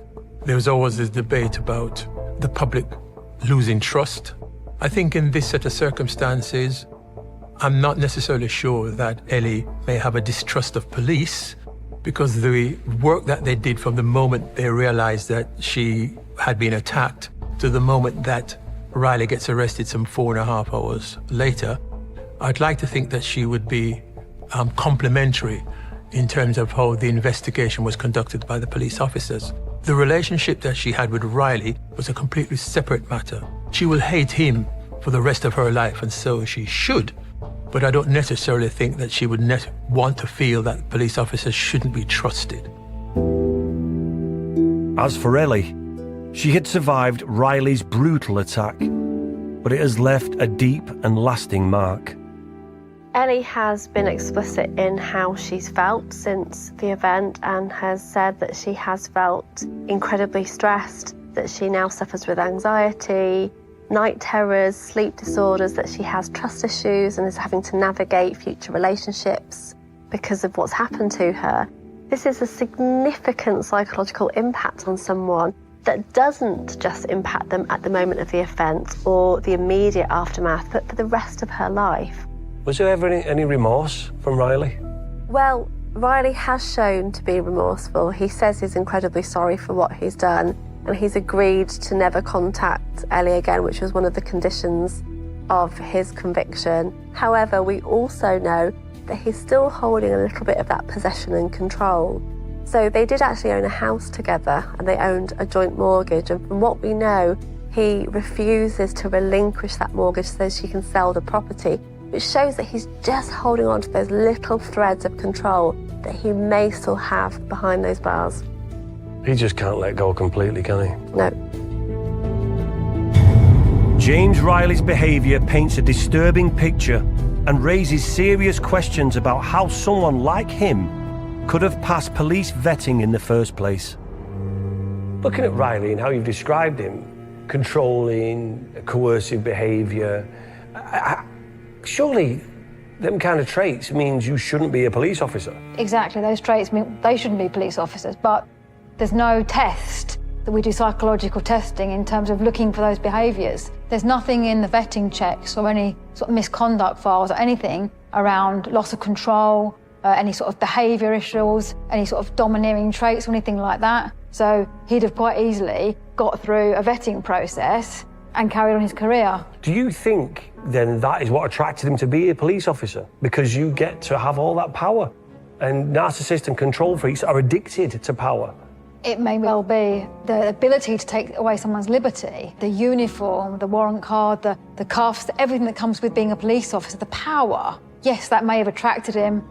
there's always this debate about the public losing trust. I think in this set of circumstances, I'm not necessarily sure that Ellie may have a distrust of police because the work that they did from the moment they realized that she had been attacked to the moment that Riley gets arrested some 4.5 hours later, I'd like to think that she would be complimentary in terms of how the investigation was conducted by the police officers. The relationship that she had with Riley was a completely separate matter. She will hate him for the rest of her life, and so she should. But I don't necessarily think that she would want to feel that police officers shouldn't be trusted. As for Ellie, she had survived Riley's brutal attack. but it has left a deep and lasting mark. Ellie has been explicit in how she's felt since the event and has said that she has felt incredibly stressed, that she now suffers with anxiety, night terrors, sleep disorders, that she has trust issues and is having to navigate future relationships because of what's happened to her. This is a significant psychological impact on someone that doesn't just impact them at the moment of the offence or the immediate aftermath, but for the rest of her life. Was there ever any remorse from Riley? Well, Riley has shown to be remorseful. He says he's incredibly sorry for what he's done, and he's agreed to never contact Ellie again, which was one of the conditions of his conviction. However, we also know that he's still holding a little bit of that possession and control. So they did actually own a house together, and they owned a joint mortgage, and from what we know, he refuses to relinquish that mortgage so she can sell the property, which shows that he's just holding on to those little threads of control that he may still have behind those bars. He just can't let go completely, can he? No. James Riley's behaviour paints a disturbing picture and raises serious questions about how someone like him could have passed police vetting in the first place. Looking at Riley and how you've described him, controlling, coercive behaviour, surely them kind of traits means you shouldn't be a police officer. Exactly, those traits mean they shouldn't be police officers, but there's no test that we do psychological testing in terms of looking for those behaviours. There's nothing in the vetting checks or any sort of misconduct files or anything around loss of control, any sort of behaviour issues, any sort of domineering traits or anything like that. So he'd have quite easily got through a vetting process and carried on his career. Do you think then that is what attracted him to be a police officer? Because you get to have all that power, and narcissists and control freaks are addicted to power. It may well be the ability to take away someone's liberty, the uniform, the warrant card, the cuffs, everything that comes with being a police officer, the power. Yes, that may have attracted him.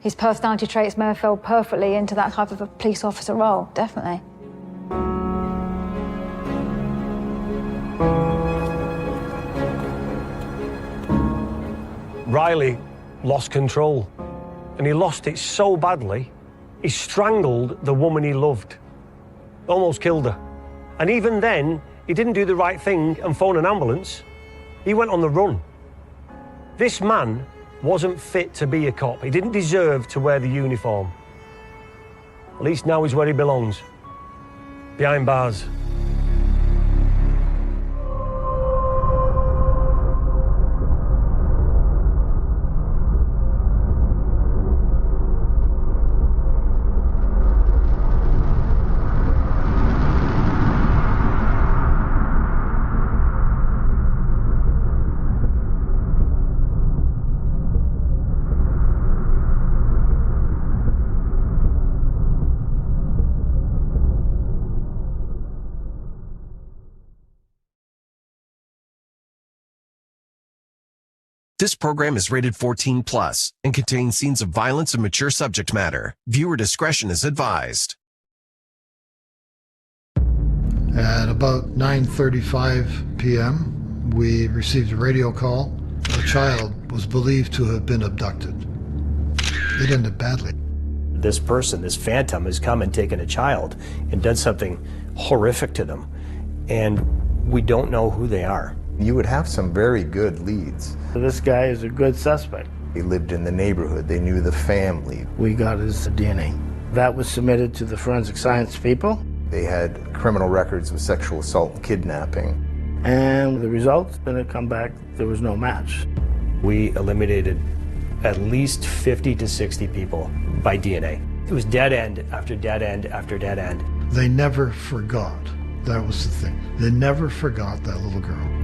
His personality traits may have fell perfectly into that type of a police officer role, definitely. Riley lost control, and he lost it so badly, he strangled the woman he loved, almost killed her. And even then, he didn't do the right thing and phone an ambulance. He went on the run. This man wasn't fit to be a cop. He didn't deserve to wear the uniform. At least now he's where he belongs, behind bars. This program is rated 14+ and contains scenes of violence and mature subject matter. Viewer discretion is advised. At about 9:35 p.m., we received a radio call. A child was believed to have been abducted. It ended badly. This person, this phantom, has come and taken a child and done something horrific to them, and we don't know who they are. You would have some very good leads. This guy is a good suspect. He lived in the neighborhood. They knew the family. We got his DNA. That was submitted to the forensic science people. They had criminal records of sexual assault and kidnapping. And the results going to come back, there was no match. We eliminated at least 50 to 60 people by DNA. It was dead end after dead end after dead end. They never forgot. That was the thing. They never forgot that little girl.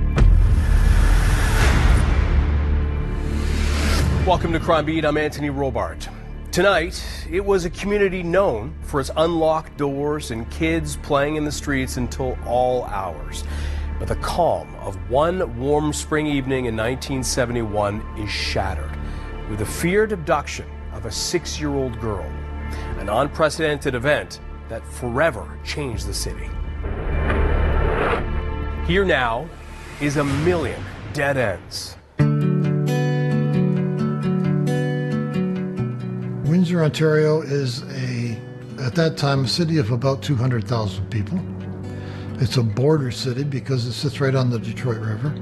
Welcome to Crime Beat. I'm Anthony Robart. Tonight, it was a community known for its unlocked doors and kids playing in the streets until all hours. But the calm of one warm spring evening in 1971 is shattered with the feared abduction of a 6-year-old girl, an unprecedented event that forever changed the city. Here now is 1 million dead ends. Windsor, Ontario is at that time, a city of about 200,000 people. It's a border city because it sits right on the Detroit River.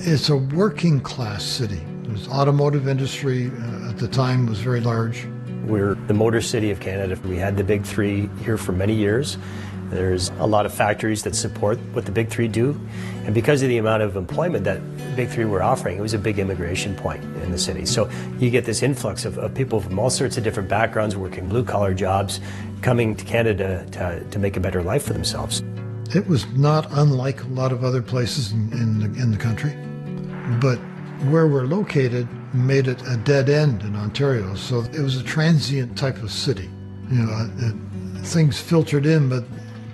It's a working class city. The automotive industry at the time was very large. We're the motor city of Canada. We had the big three here for many years. There's a lot of factories that support what the big three do. And because of the amount of employment that big three were offering, it was a big immigration point in the city. So you get this influx of people from all sorts of different backgrounds working blue-collar jobs, coming to Canada to make a better life for themselves. It was not unlike a lot of other places in the country, but where we're located made it a dead end in Ontario. So it was a transient type of city. You know, things filtered in, but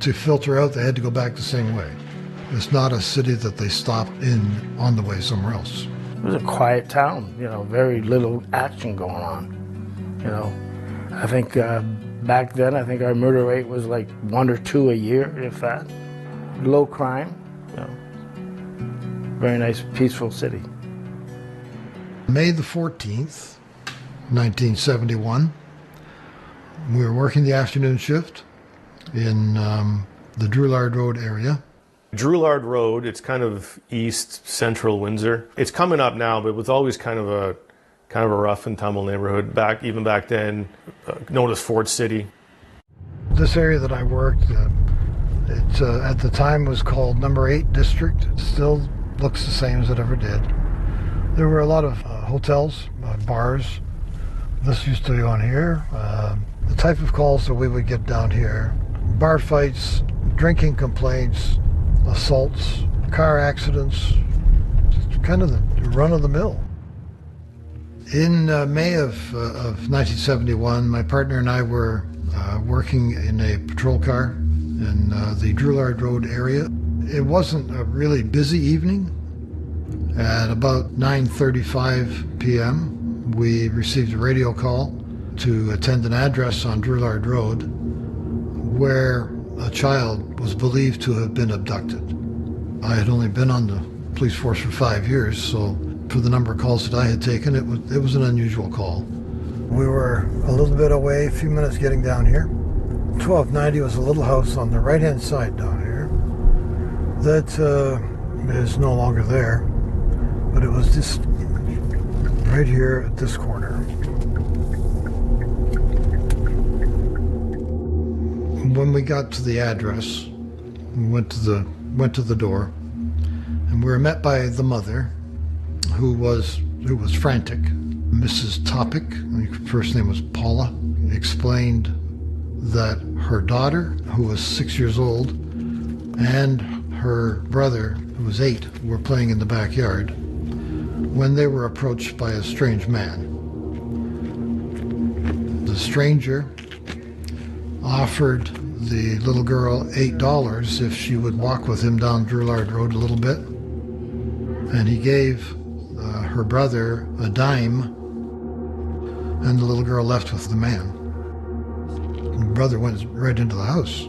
to filter out, they had to go back the same way. It's not a city that they stopped in on the way somewhere else. It was a quiet town, you know, very little action going on. You know, I think back then, I think our murder rate was like 1 or 2 a year, if that. Low crime, you know, very nice, peaceful city. May the 14th, 1971, we were working the afternoon shift in the Drouillard Road area. Drouillard Road, it's kind of east central Windsor. It's coming up now, but it was always kind of a rough and tumble neighborhood even back then, known as Ford City. This area that I worked, it at the time was called Number 8 District. It still looks the same as it ever did. There were a lot of hotels, bars. This used to be on here. The type of calls that we would get down here: bar fights, drinking complaints, assaults, car accidents, just kind of the run-of-the-mill. In May of 1971, my partner and I were working in a patrol car in the Drouillard Road area. It wasn't a really busy evening. At about 9:35 p.m., we received a radio call to attend an address on Drouillard Road where a child was believed to have been abducted. I had only been on the police force for 5 years, so for the number of calls that I had taken, it was an unusual call. We were a little bit away, a few minutes getting down here. 1290 was a little house on the right-hand side down here that is no longer there, but it was just right here at this corner. When we got to the address, we went to the door, and we were met by the mother, who was frantic. Mrs. Topic, her first name was Paula, explained that her daughter, who was 6 years old, and her brother, who was 8, were playing in the backyard when they were approached by a strange man. The stranger offered the little girl $8 if she would walk with him down Drouillard Road a little bit, and he gave her brother a dime, and the little girl left with the man. The brother went right into the house.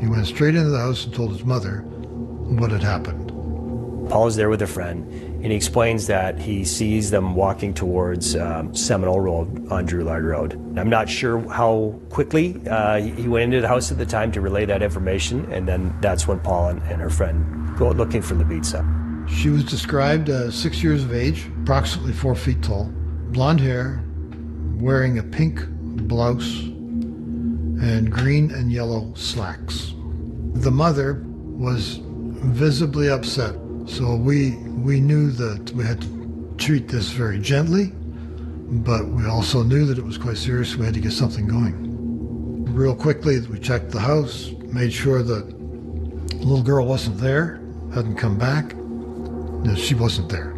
He went straight into the house and told his mother what had happened. Paul is there with a friend, and he explains that he sees them walking towards Seminole Road on Drouillard Road. I'm not sure how quickly he went into the house at the time to relay that information, and then that's when Paul and her friend go looking for Lubitsa. She was described as 6 years of age, approximately 4 feet tall, blonde hair, wearing a pink blouse, and green and yellow slacks. The mother was visibly upset, so we knew that we had to treat this very gently, but we also knew that it was quite serious. We had to get something going. Real quickly, we checked the house, made sure that the little girl wasn't there, hadn't come back. No, she wasn't there.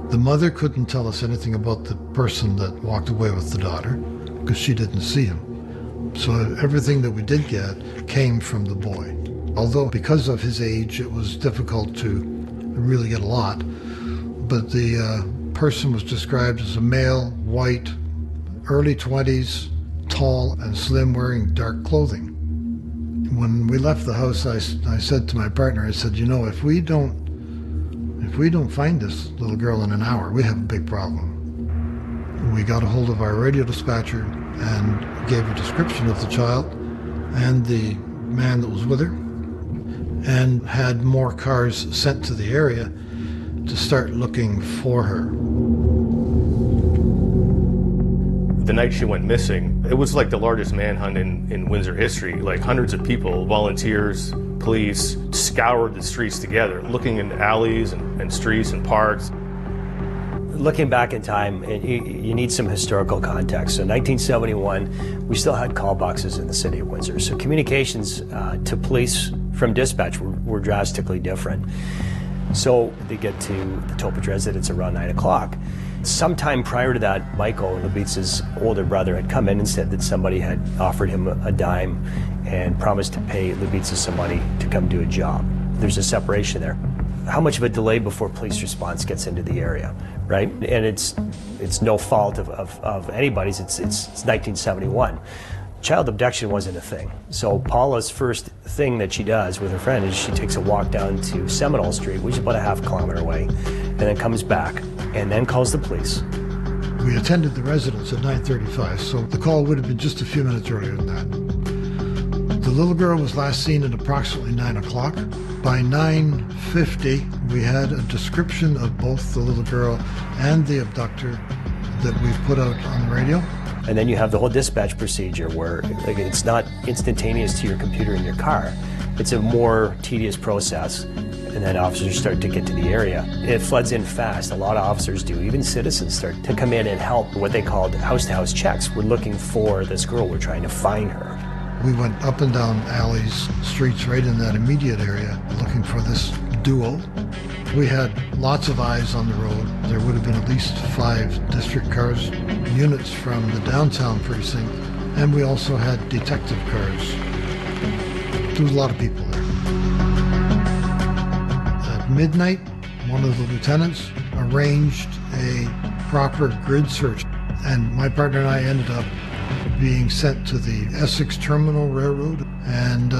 The mother couldn't tell us anything about the person that walked away with the daughter because she didn't see him. So everything that we did get came from the boy. Although because of his age, it was difficult to really get a lot. But the person was described as a male, white, early 20s, tall and slim, wearing dark clothing. When we left the house, I said to my partner, I said, you know, if we don't if we don't find this little girl in an hour, we have a big problem. We got a hold of our radio dispatcher and gave a description of the child and the man that was with her, and had more cars sent to the area to start looking for her. The night she went missing, it was like the largest manhunt in Windsor history. Like hundreds of people, volunteers, police, scoured the streets together, looking in alleys and streets and parks. Looking back in time, you need some historical context. So in 1971, we still had call boxes in the city of Windsor. So communications to police from dispatch were drastically different. So they get to the Topich residence around 9 o'clock. Sometime prior to that, Michael, Lubitza's older brother, had come in and said that somebody had offered him a dime and promised to pay Lubitza some money to come do a job. There's a separation there. How much of a delay before police response gets into the area, right? And it's no fault of anybody's. It's 1971. Child abduction wasn't a thing. So Paula's first thing that she does with her friend is she takes a walk down to Seminole Street, which is about a half-kilometer away, and then comes back and then calls the police. We attended the residence at 9:35, so the call would have been just a few minutes earlier than that. The little girl was last seen at approximately 9 o'clock. By 9:50, we had a description of both the little girl and the abductor that we've put out on the radio. And then you have the whole dispatch procedure where it's not instantaneous to your computer in your car. It's a more tedious process. And then officers start to get to the area. It floods in fast. A lot of officers do. Even citizens start to come in and help what they called house-to-house checks. We're looking for this girl. We're trying to find her. We went up and down alleys, streets right in that immediate area looking for this duo. We had lots of eyes on the road. There would have been at least 5 district cars, units from the downtown precinct, and we also had detective cars. There was a lot of people there. At midnight, one of the lieutenants arranged a proper grid search, and my partner and I ended up being sent to the Essex Terminal Railroad, and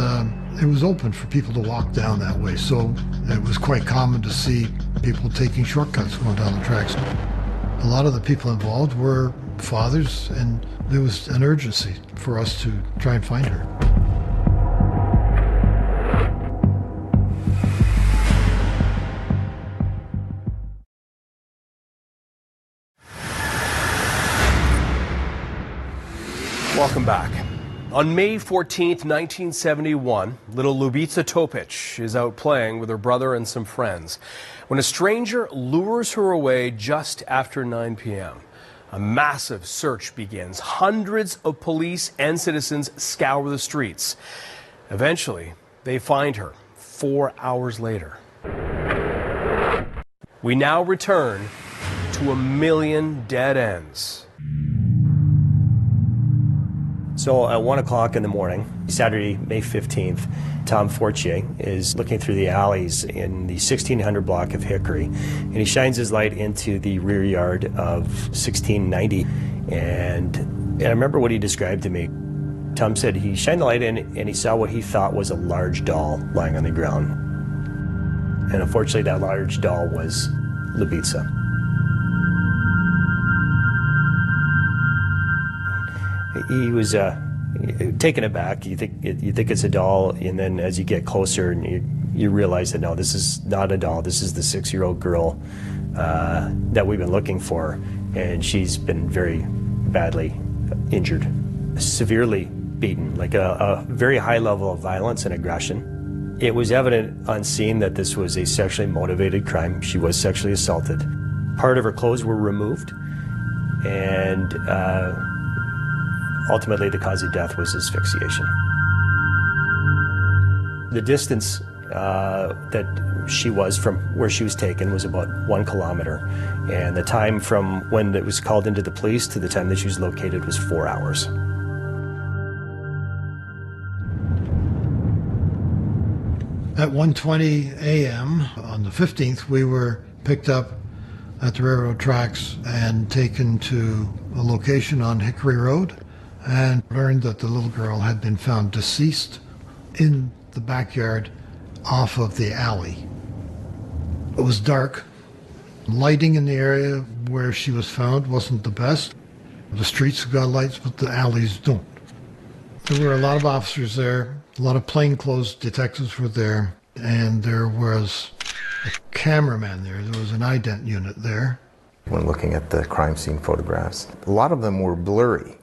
it was open for people to walk down that way, so it was quite common to see people taking shortcuts going down the tracks. A lot of the people involved were fathers, and there was an urgency for us to try and find her. Welcome back. On May 14th, 1971, little Lubitza Topich is out playing with her brother and some friends when a stranger lures her away just after 9 p.m. A massive search begins. Hundreds of police and citizens scour the streets. Eventually, they find her 4 hours later. We now return to a million dead ends. So at 1 o'clock in the morning, Saturday, May 15th, Tom Fortier is looking through the alleys in the 1600 block of Hickory, and he shines his light into the rear yard of 1690. And I remember what he described to me. Tom said he shined the light in and he saw what he thought was a large doll lying on the ground. And unfortunately, that large doll was Lubitza. He was taken aback. You think it's a doll, and then as you get closer, and you realize that no, this is not a doll. This is the 6-year-old girl that we've been looking for, and she's been very badly injured, severely beaten, like a very high level of violence and aggression. It was evident on scene that this was a sexually motivated crime. She was sexually assaulted. Part of her clothes were removed, and ultimately, the cause of death was asphyxiation. The distance that she was from where she was taken was about 1 kilometer, and the time from when it was called into the police to the time that she was located was 4 hours. At 1:20 a.m. on the 15th, we were picked up at the railroad tracks and taken to a location on Hickory Road, and learned that the little girl had been found deceased in the backyard off of the alley. It was dark. Lighting in the area where she was found wasn't the best. The streets have got lights, but the alleys don't. There were a lot of officers there, a lot of plainclothes detectives were there, and there was a cameraman there. There was an ident unit there. When looking at the crime scene photographs, a lot of them were blurry.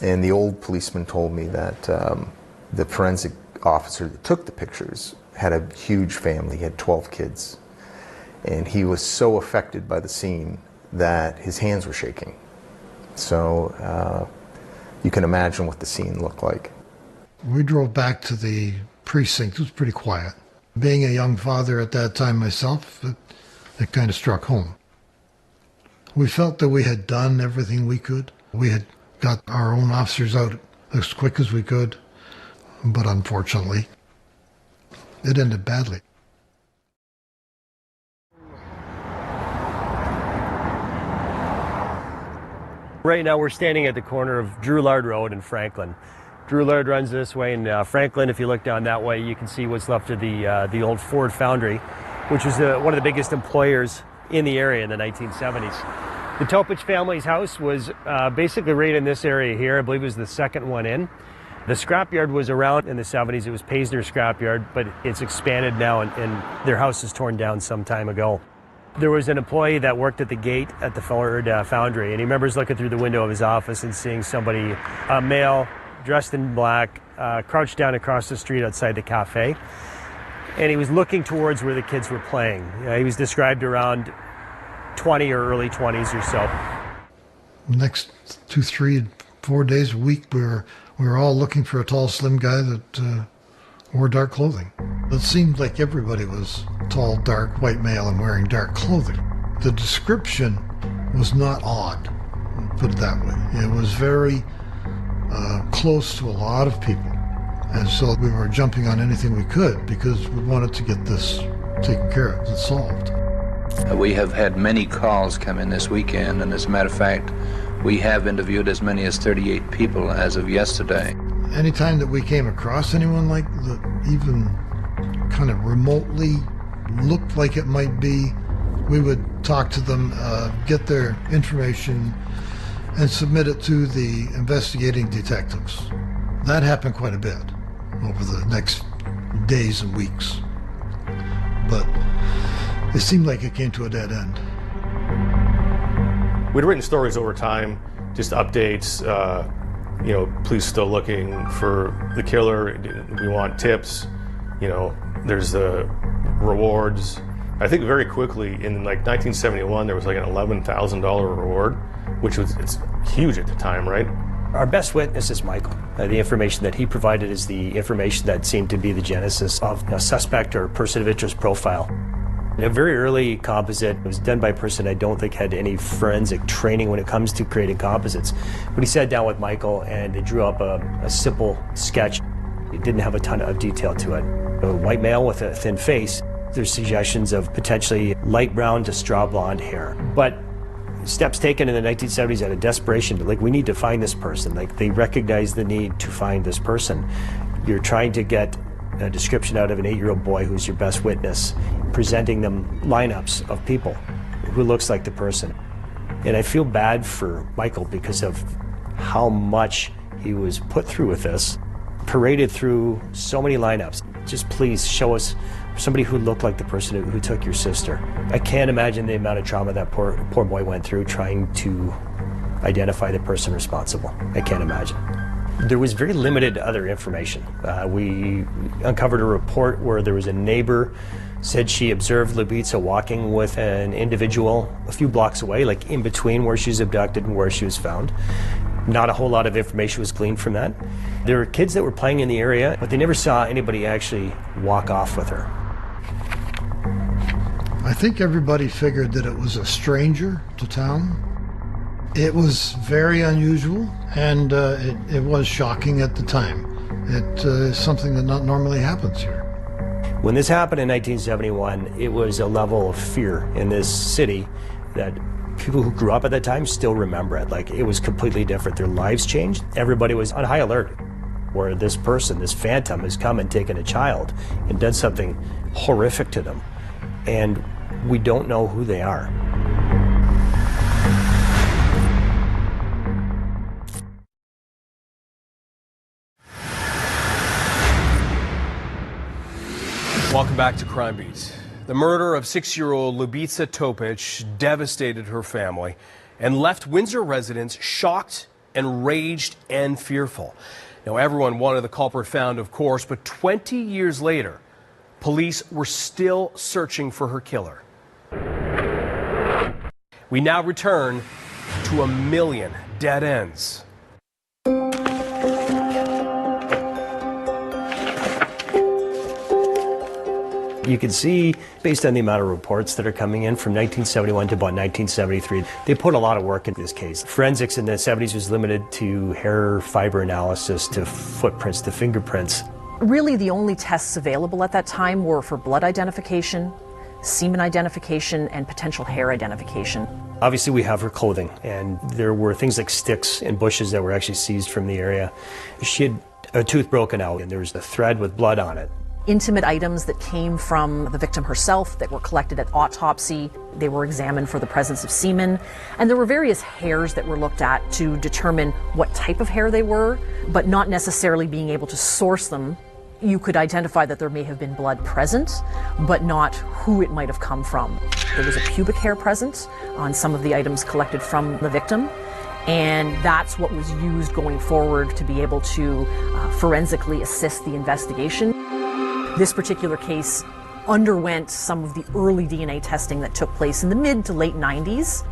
And the old policeman told me that the forensic officer that took the pictures had a huge family, he had 12 kids. And he was so affected by the scene that his hands were shaking. So you can imagine what the scene looked like. We drove back to the precinct. It was pretty quiet. Being a young father at that time myself, it kind of struck home. We felt that we had done everything we could. We had got our own officers out as quick as we could, but unfortunately, it ended badly. Right now we're standing at the corner of Drouillard Road and Franklin. Drouillard runs this way, and Franklin, if you look down that way, you can see what's left of the old Ford foundry, which was one of the biggest employers in the area in the 1970s. The Topich family's house was basically right in this area here. I believe it was the second one in. The scrapyard was around in the 70s. It was Paisner Scrapyard, but it's expanded now, and their house was torn down some time ago. There was an employee that worked at the gate at the Ford foundry, and he remembers looking through the window of his office and seeing somebody, a male, dressed in black, crouched down across the street outside the cafe. And he was looking towards where the kids were playing. He was described around 20 or early 20s or so. The next 2, 3, 4 days a week, we were all looking for a tall, slim guy that wore dark clothing. It seemed like everybody was tall, dark, white male and wearing dark clothing. The description was not odd, put it that way. It was very close to a lot of people. And so we were jumping on anything we could because we wanted to get this taken care of and solved. We have had many calls come in this weekend, and as a matter of fact, we have interviewed as many as 38 people as of yesterday. Anytime that we came across anyone like that even kind of remotely looked like it might be, we would talk to them, get their information, and submit it to the investigating detectives. That happened quite a bit over the next days and weeks. But it seemed like it came to a dead end. We'd written stories over time, just updates, police still looking for the killer, we want tips, there's the rewards. I think very quickly in like 1971 there was like an $11,000 reward, which it's huge at the time, right? Our best witness is Michael. The information that he provided is the information that seemed to be the genesis of a suspect or person of interest profile. A very early composite was done by a person I don't think had any forensic training when it comes to creating composites. But he sat down with Michael and they drew up a simple sketch. It didn't have a ton of detail to it. A white male with a thin face. There's suggestions of potentially light brown to straw blonde hair. But steps taken in the 1970s out of desperation, like we need to find this person. Like they recognized the need to find this person. You're trying to get a description out of an 8-year-old boy who's your best witness, presenting them lineups of people who looks like the person. And I feel bad for Michael because of how much he was put through with this, paraded through so many lineups. Just please show us somebody who looked like the person who took your sister. I can't imagine the amount of trauma that poor boy went through trying to identify the person responsible. I can't imagine. There was very limited other information. We uncovered a report where there was a neighbor said she observed Lubitsa walking with an individual a few blocks away, like in between where she was abducted and where she was found. Not a whole lot of information was gleaned from that. There were kids that were playing in the area, but they never saw anybody actually walk off with her. I think everybody figured that it was a stranger to town. It was very unusual, and it was shocking at the time. It is something that not normally happens here. When this happened in 1971, it was a level of fear in this city that people who grew up at that time still remember it. Like, it was completely different. Their lives changed. Everybody was on high alert, where this person, this phantom, has come and taken a child and done something horrific to them. and we don't know who they are. Welcome back to Crime Beat. The murder of 6-year-old Ljubica Topic devastated her family and left Windsor residents shocked, enraged, and fearful. Now, everyone wanted the culprit found, of course, but 20 years later, police were still searching for her killer. We now return to a million dead ends. You can see, based on the amount of reports that are coming in from 1971 to about 1973, they put a lot of work into this case. Forensics in the 70s was limited to hair fiber analysis, to footprints, to fingerprints. Really, the only tests available at that time were for blood identification, semen identification, and potential hair identification. Obviously, we have her clothing, and there were things like sticks and bushes that were actually seized from the area. She had a tooth broken out, and there was a thread with blood on it. Intimate items that came from the victim herself that were collected at autopsy. They were examined for the presence of semen. And there were various hairs that were looked at to determine what type of hair they were, but not necessarily being able to source them. You could identify that there may have been blood present, but not who it might have come from. There was a pubic hair present on some of the items collected from the victim. And that's what was used going forward to be able to forensically assist the investigation. This particular case underwent some of the early DNA testing that took place in the mid to late 90s.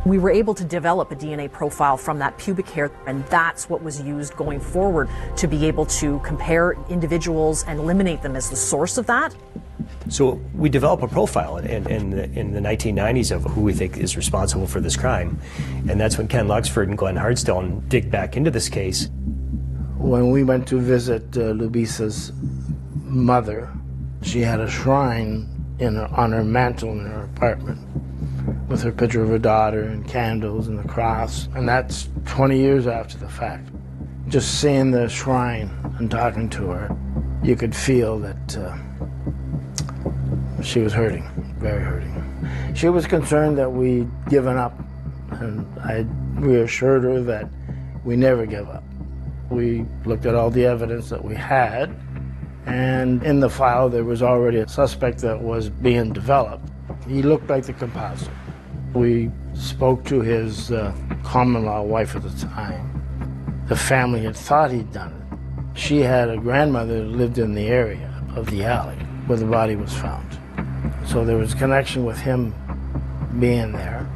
We were able to develop a DNA profile from that pubic hair, and that's what was used going forward to be able to compare individuals and eliminate them as the source of that. So we develop a profile in the 1990s of who we think is responsible for this crime. And that's when Ken Luxford and Glenn Hardstone dig back into this case. When we went to visit Ljubica's mother, she had a shrine on her mantle in her apartment with her picture of her daughter and candles and the cross, and that's 20 years after the fact. Just seeing the shrine and talking to her, you could feel that she was hurting, very hurting. She was concerned that we'd given up, and I reassured her that we never give up. We looked at all the evidence that we had, and in the file there was already a suspect that was being developed. He looked like the composer. We spoke to his common-law wife at the time. The family had thought he'd done it. She had a grandmother that lived in the area of the alley where the body was found. So there was a connection with him being there.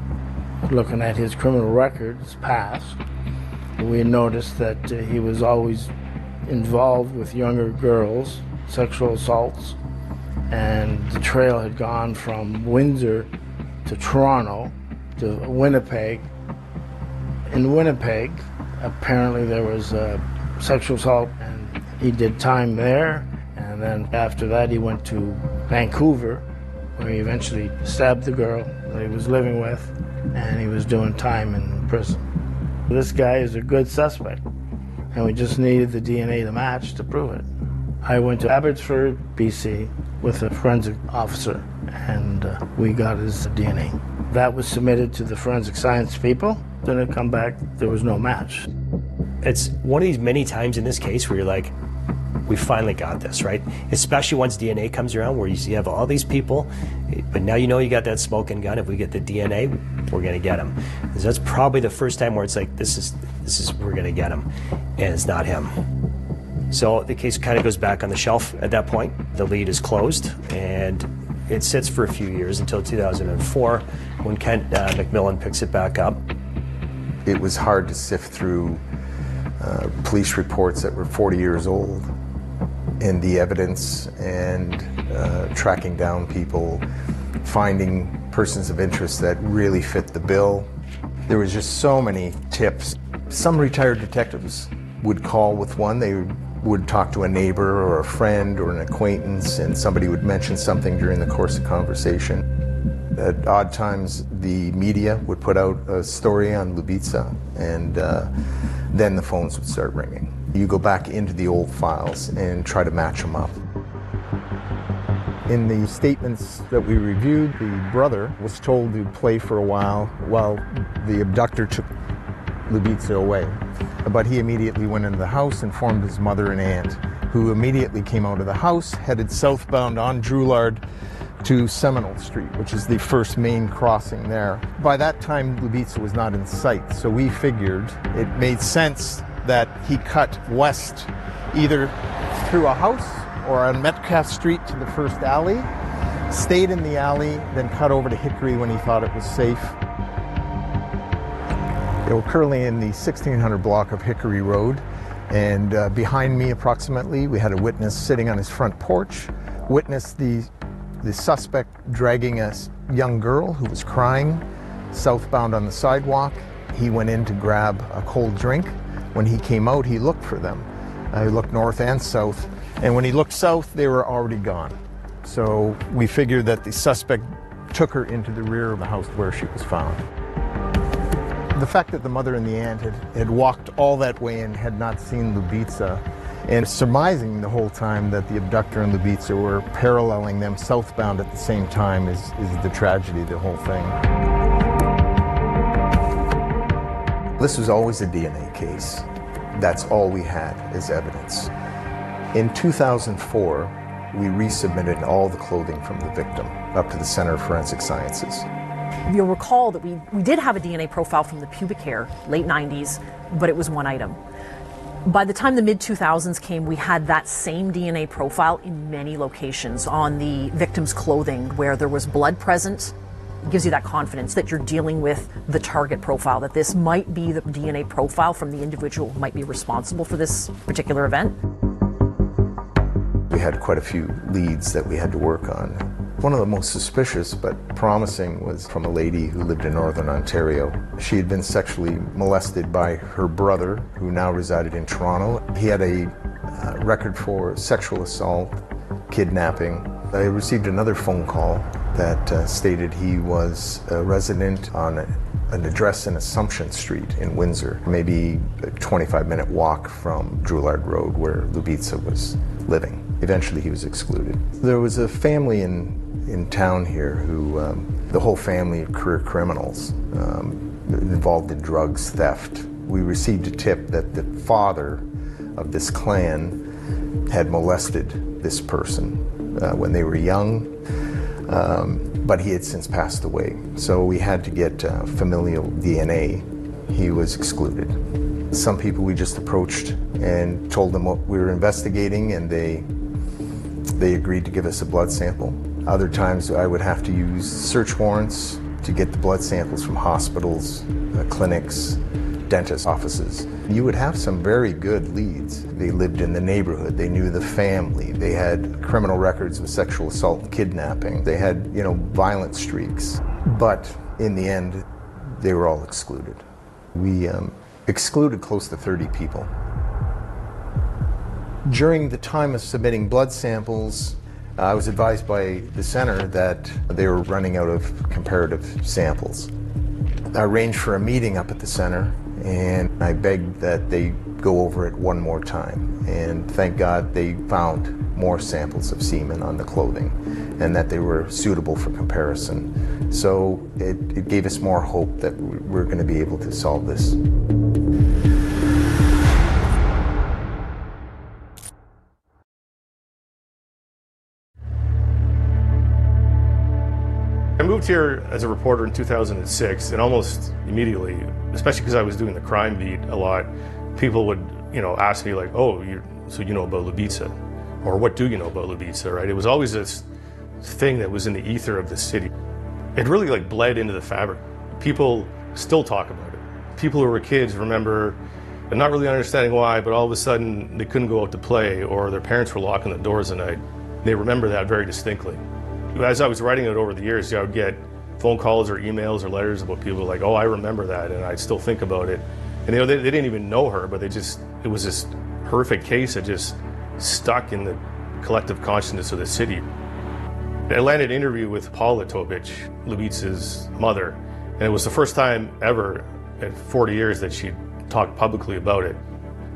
Looking at his criminal records past, we noticed that he was always involved with younger girls, sexual assaults, and the trail had gone from Windsor to Toronto to Winnipeg. In Winnipeg, apparently there was a sexual assault, and he did time there, and then after that he went to Vancouver, where he eventually stabbed the girl that he was living with, and he was doing time in prison. This guy is a good suspect, and we just needed the DNA to match to prove it. I went to Abbotsford, BC, with a forensic officer, and we got his DNA. That was submitted to the forensic science people. Then it come back, there was no match. It's one of these many times in this case where you're like, we finally got this, right? Especially once DNA comes around, where you have all these people, but now you know you got that smoking gun. If we get the DNA, we're gonna get him. So that's probably the first time where it's like, this is we're gonna get him, and it's not him. So the case kind of goes back on the shelf at that point. The lead is closed, and it sits for a few years until 2004, when Kent McMillan picks it back up. It was hard to sift through police reports that were 40 years old, and the evidence, and tracking down people, finding persons of interest that really fit the bill. There was just so many tips. Some retired detectives would call with one. They would talk to a neighbor or a friend or an acquaintance, and somebody would mention something during the course of conversation. At odd times, the media would put out a story on Ljubica, and then the phones would start ringing. You go back into the old files and try to match them up. In the statements that we reviewed, the brother was told to play for a while the abductor took Lubitsa away. But he immediately went into the house, informed his mother and aunt, who immediately came out of the house, headed southbound on Drouillard to Seminole Street, which is the first main crossing there. By that time, Lubitsa was not in sight, so we figured it made sense that he cut west, either through a house or on Metcalf Street to the first alley, stayed in the alley, then cut over to Hickory when he thought it was safe. We're currently in the 1600 block of Hickory Road, and behind me approximately, we had a witness sitting on his front porch, witnessed the suspect dragging a young girl who was crying southbound on the sidewalk. He went in to grab a cold drink. When he came out, he looked for them. He looked north and south, and when he looked south, they were already gone. So we figured that the suspect took her into the rear of the house where she was found. The fact that the mother and the aunt had walked all that way and had not seen Lubitsa, and surmising the whole time that the abductor and Lubitsa were paralleling them southbound at the same time is the tragedy of the whole thing. This was always a DNA case. That's all we had as evidence. In 2004, we resubmitted all the clothing from the victim up to the Center of Forensic Sciences. You'll recall that we did have a DNA profile from the pubic hair, late 90s, but it was one item. By the time the mid-2000s came, we had that same DNA profile in many locations on the victim's clothing where there was blood present. It gives you that confidence that you're dealing with the target profile, that this might be the DNA profile from the individual who might be responsible for this particular event. We had quite a few leads that we had to work on. One of the most suspicious but promising was from a lady who lived in Northern Ontario. She had been sexually molested by her brother, who now resided in Toronto. He had a record for sexual assault, kidnapping. I received another phone call that stated he was a resident on an address in Assumption Street in Windsor, maybe a 25-minute walk from Drouillard Road where Lubitsa was living. Eventually he was excluded. There was a family in town here who, the whole family of career criminals, involved in drugs, theft. We received a tip that the father of this clan had molested this person when they were young, but he had since passed away. So we had to get familial DNA. He was excluded. Some people we just approached and told them what we were investigating, and they agreed to give us a blood sample. Other times I would have to use search warrants to get the blood samples from hospitals, clinics, dentist offices. You would have some very good leads. They lived in the neighborhood, they knew the family, they had criminal records of sexual assault and kidnapping, they had, violent streaks. But in the end, they were all excluded. We excluded close to 30 people. During the time of submitting blood samples, I was advised by the center that they were running out of comparative samples. I arranged for a meeting up at the center, and I begged that they go over it one more time. And thank God they found more samples of semen on the clothing and that they were suitable for comparison. So it gave us more hope that we're going to be able to solve this. I moved here as a reporter in 2006, and almost immediately, especially because I was doing the crime beat a lot, people would, ask me like, "Oh, so you know about Lubitsa?" Or "What do you know about Lubitsa?" Right? It was always this thing that was in the ether of the city. It really bled into the fabric. People still talk about it. People who were kids remember, and not really understanding why, but all of a sudden they couldn't go out to play, or their parents were locking the doors at night. They remember that very distinctly. As I was writing it over the years, I would get phone calls or emails or letters about people like, "Oh, I remember that, and I still think about it." And they didn't even know her, but it was this horrific case that just stuck in the collective consciousness of the city. I landed an interview with Paula Tobich, Lubitsa's mother, and it was the first time ever in 40 years that she'd talked publicly about it.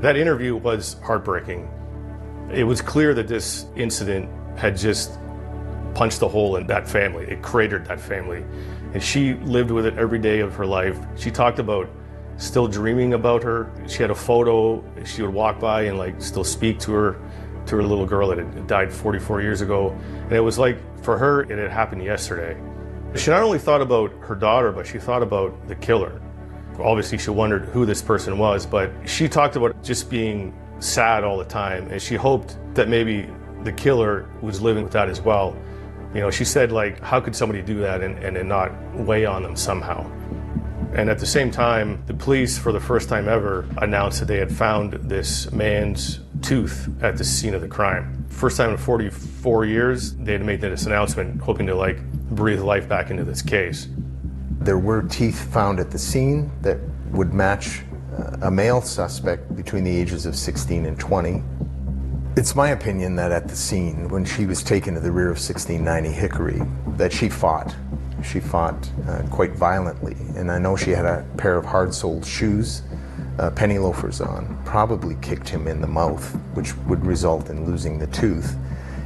That interview was heartbreaking. It was clear that this incident had just punched a hole in that family. It cratered that family. And she lived with it every day of her life. She talked about still dreaming about her. She had a photo. She would walk by and like still speak to her little girl that had died 44 years ago. And it was like, for her, it had happened yesterday. She not only thought about her daughter, but she thought about the killer. Obviously, she wondered who this person was, but she talked about just being sad all the time, and she hoped that maybe the killer was living with that as well. You know, she said, like, how could somebody do that and not weigh on them somehow? And at the same time, the police, for the first time ever, announced that they had found this man's tooth at the scene of the crime. First time in 44 years, they had made this announcement, hoping to, like, breathe life back into this case. There were teeth found at the scene that would match a male suspect between the ages of 16 and 20. It's my opinion that at the scene, when she was taken to the rear of 1690 Hickory, that she fought. She fought quite violently, and I know she had a pair of hard-soled shoes, penny loafers on, probably kicked him in the mouth, which would result in losing the tooth,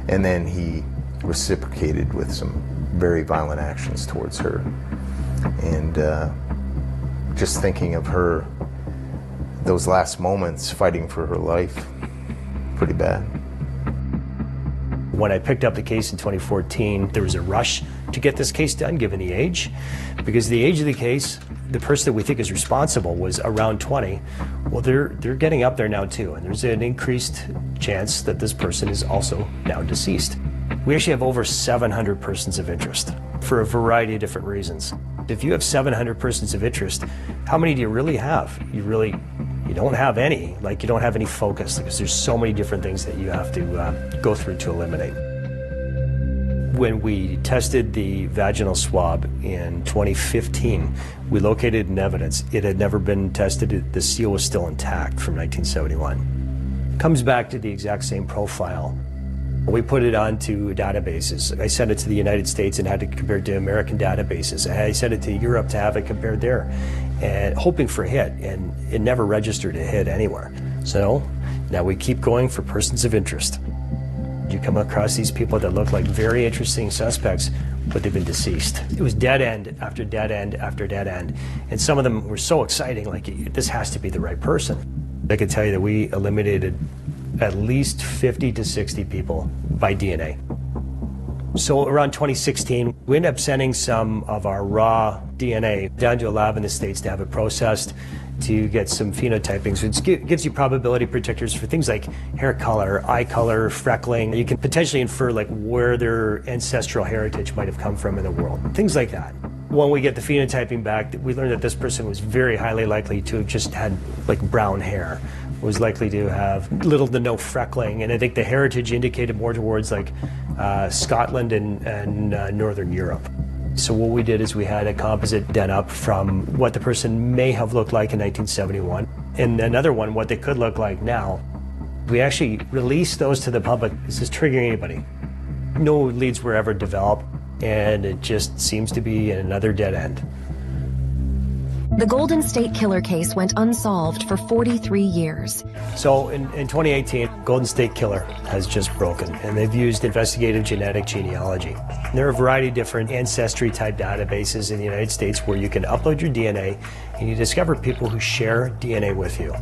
and then he reciprocated with some very violent actions towards her. And just thinking of her, those last moments fighting for her life, pretty bad. When I picked up the case in 2014, there was a rush to get this case done, given the age. Because the age of the case, the person that we think is responsible was around 20. Well, they're getting up there now too, and there's an increased chance that this person is also now deceased. We actually have over 700 persons of interest for a variety of different reasons. If you have 700 persons of interest, how many do you really have? You don't have any. Like, you don't have any focus, because there's so many different things that you have to go through to eliminate. When we tested the vaginal swab in 2015, we located an evidence. It had never been tested. The seal was still intact from 1971. Comes back to the exact same profile. We put it onto databases. I sent it to the United States and had to compare it to American databases. I sent it to Europe to have it compared there, and hoping for a hit, and it never registered a hit anywhere. So now we keep going for persons of interest. You come across these people that look like very interesting suspects, but they've been deceased. It was dead end after dead end after dead end, and some of them were so exciting, like, this has to be the right person. I can tell you that we eliminated at least 50 to 60 people by DNA. So around 2016, we ended up sending some of our raw DNA down to a lab in the States to have it processed to get some phenotyping. So it gives you probability predictors for things like hair color, eye color, freckling. You can potentially infer like where their ancestral heritage might have come from in the world, things like that. When we get the phenotyping back, we learned that this person was very highly likely to have just had like brown hair, was likely to have little to no freckling, and I think the heritage indicated more towards like Scotland and Northern Europe. So what we did is we had a composite done up from what the person may have looked like in 1971, and another one what they could look like now. We actually released those to the public. Is this triggering anybody? No leads were ever developed, and it just seems to be another dead end. The Golden State Killer case went unsolved for 43 years. So in 2018, Golden State Killer has just broken, and they've used investigative genetic genealogy. And there are a variety of different ancestry-type databases in the United States where you can upload your DNA, and you discover people who share DNA with you.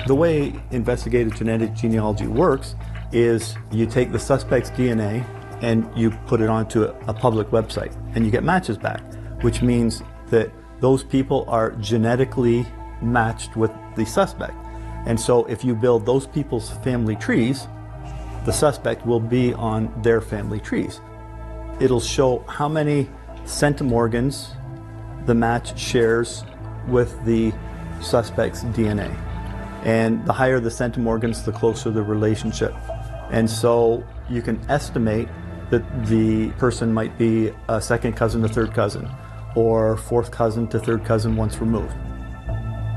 The way investigative genetic genealogy works is you take the suspect's DNA and you put it onto a public website, and you get matches back, which means that those people are genetically matched with the suspect. And so if you build those people's family trees, the suspect will be on their family trees. It'll show how many centimorgans the match shares with the suspect's DNA. And the higher the centimorgans, the closer the relationship. And so you can estimate that the person might be a second cousin to third cousin, or fourth cousin to third cousin once removed.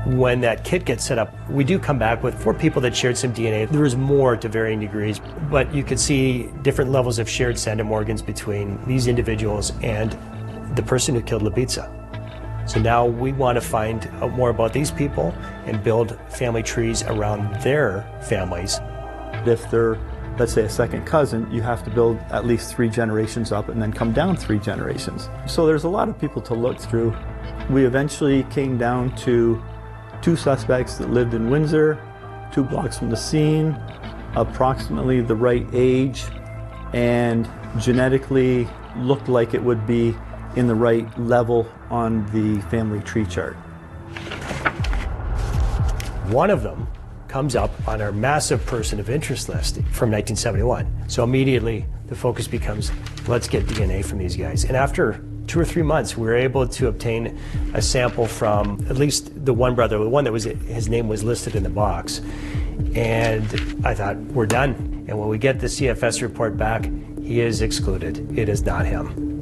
When that kit gets set up, we do come back with 4 people that shared some DNA. There was more to varying degrees, but you could see different levels of shared centimorgans between these individuals and the person who killed Libica. So now we want to find out more about these people and build family trees around their families. If they're let's say a second cousin, you have to build at least 3 generations up and then come down 3 generations. So there's a lot of people to look through. We eventually came down to 2 suspects that lived in Windsor, 2 blocks from the scene, approximately the right age, and genetically looked like it would be in the right level on the family tree chart. One of them comes up on our massive person of interest list from 1971. So immediately the focus becomes, let's get DNA from these guys. And after 2 or 3 months, we were able to obtain a sample from at least the one brother, the one that was, his name was listed in the box. And I thought, we're done. And when we get the CFS report back, he is excluded. It is not him.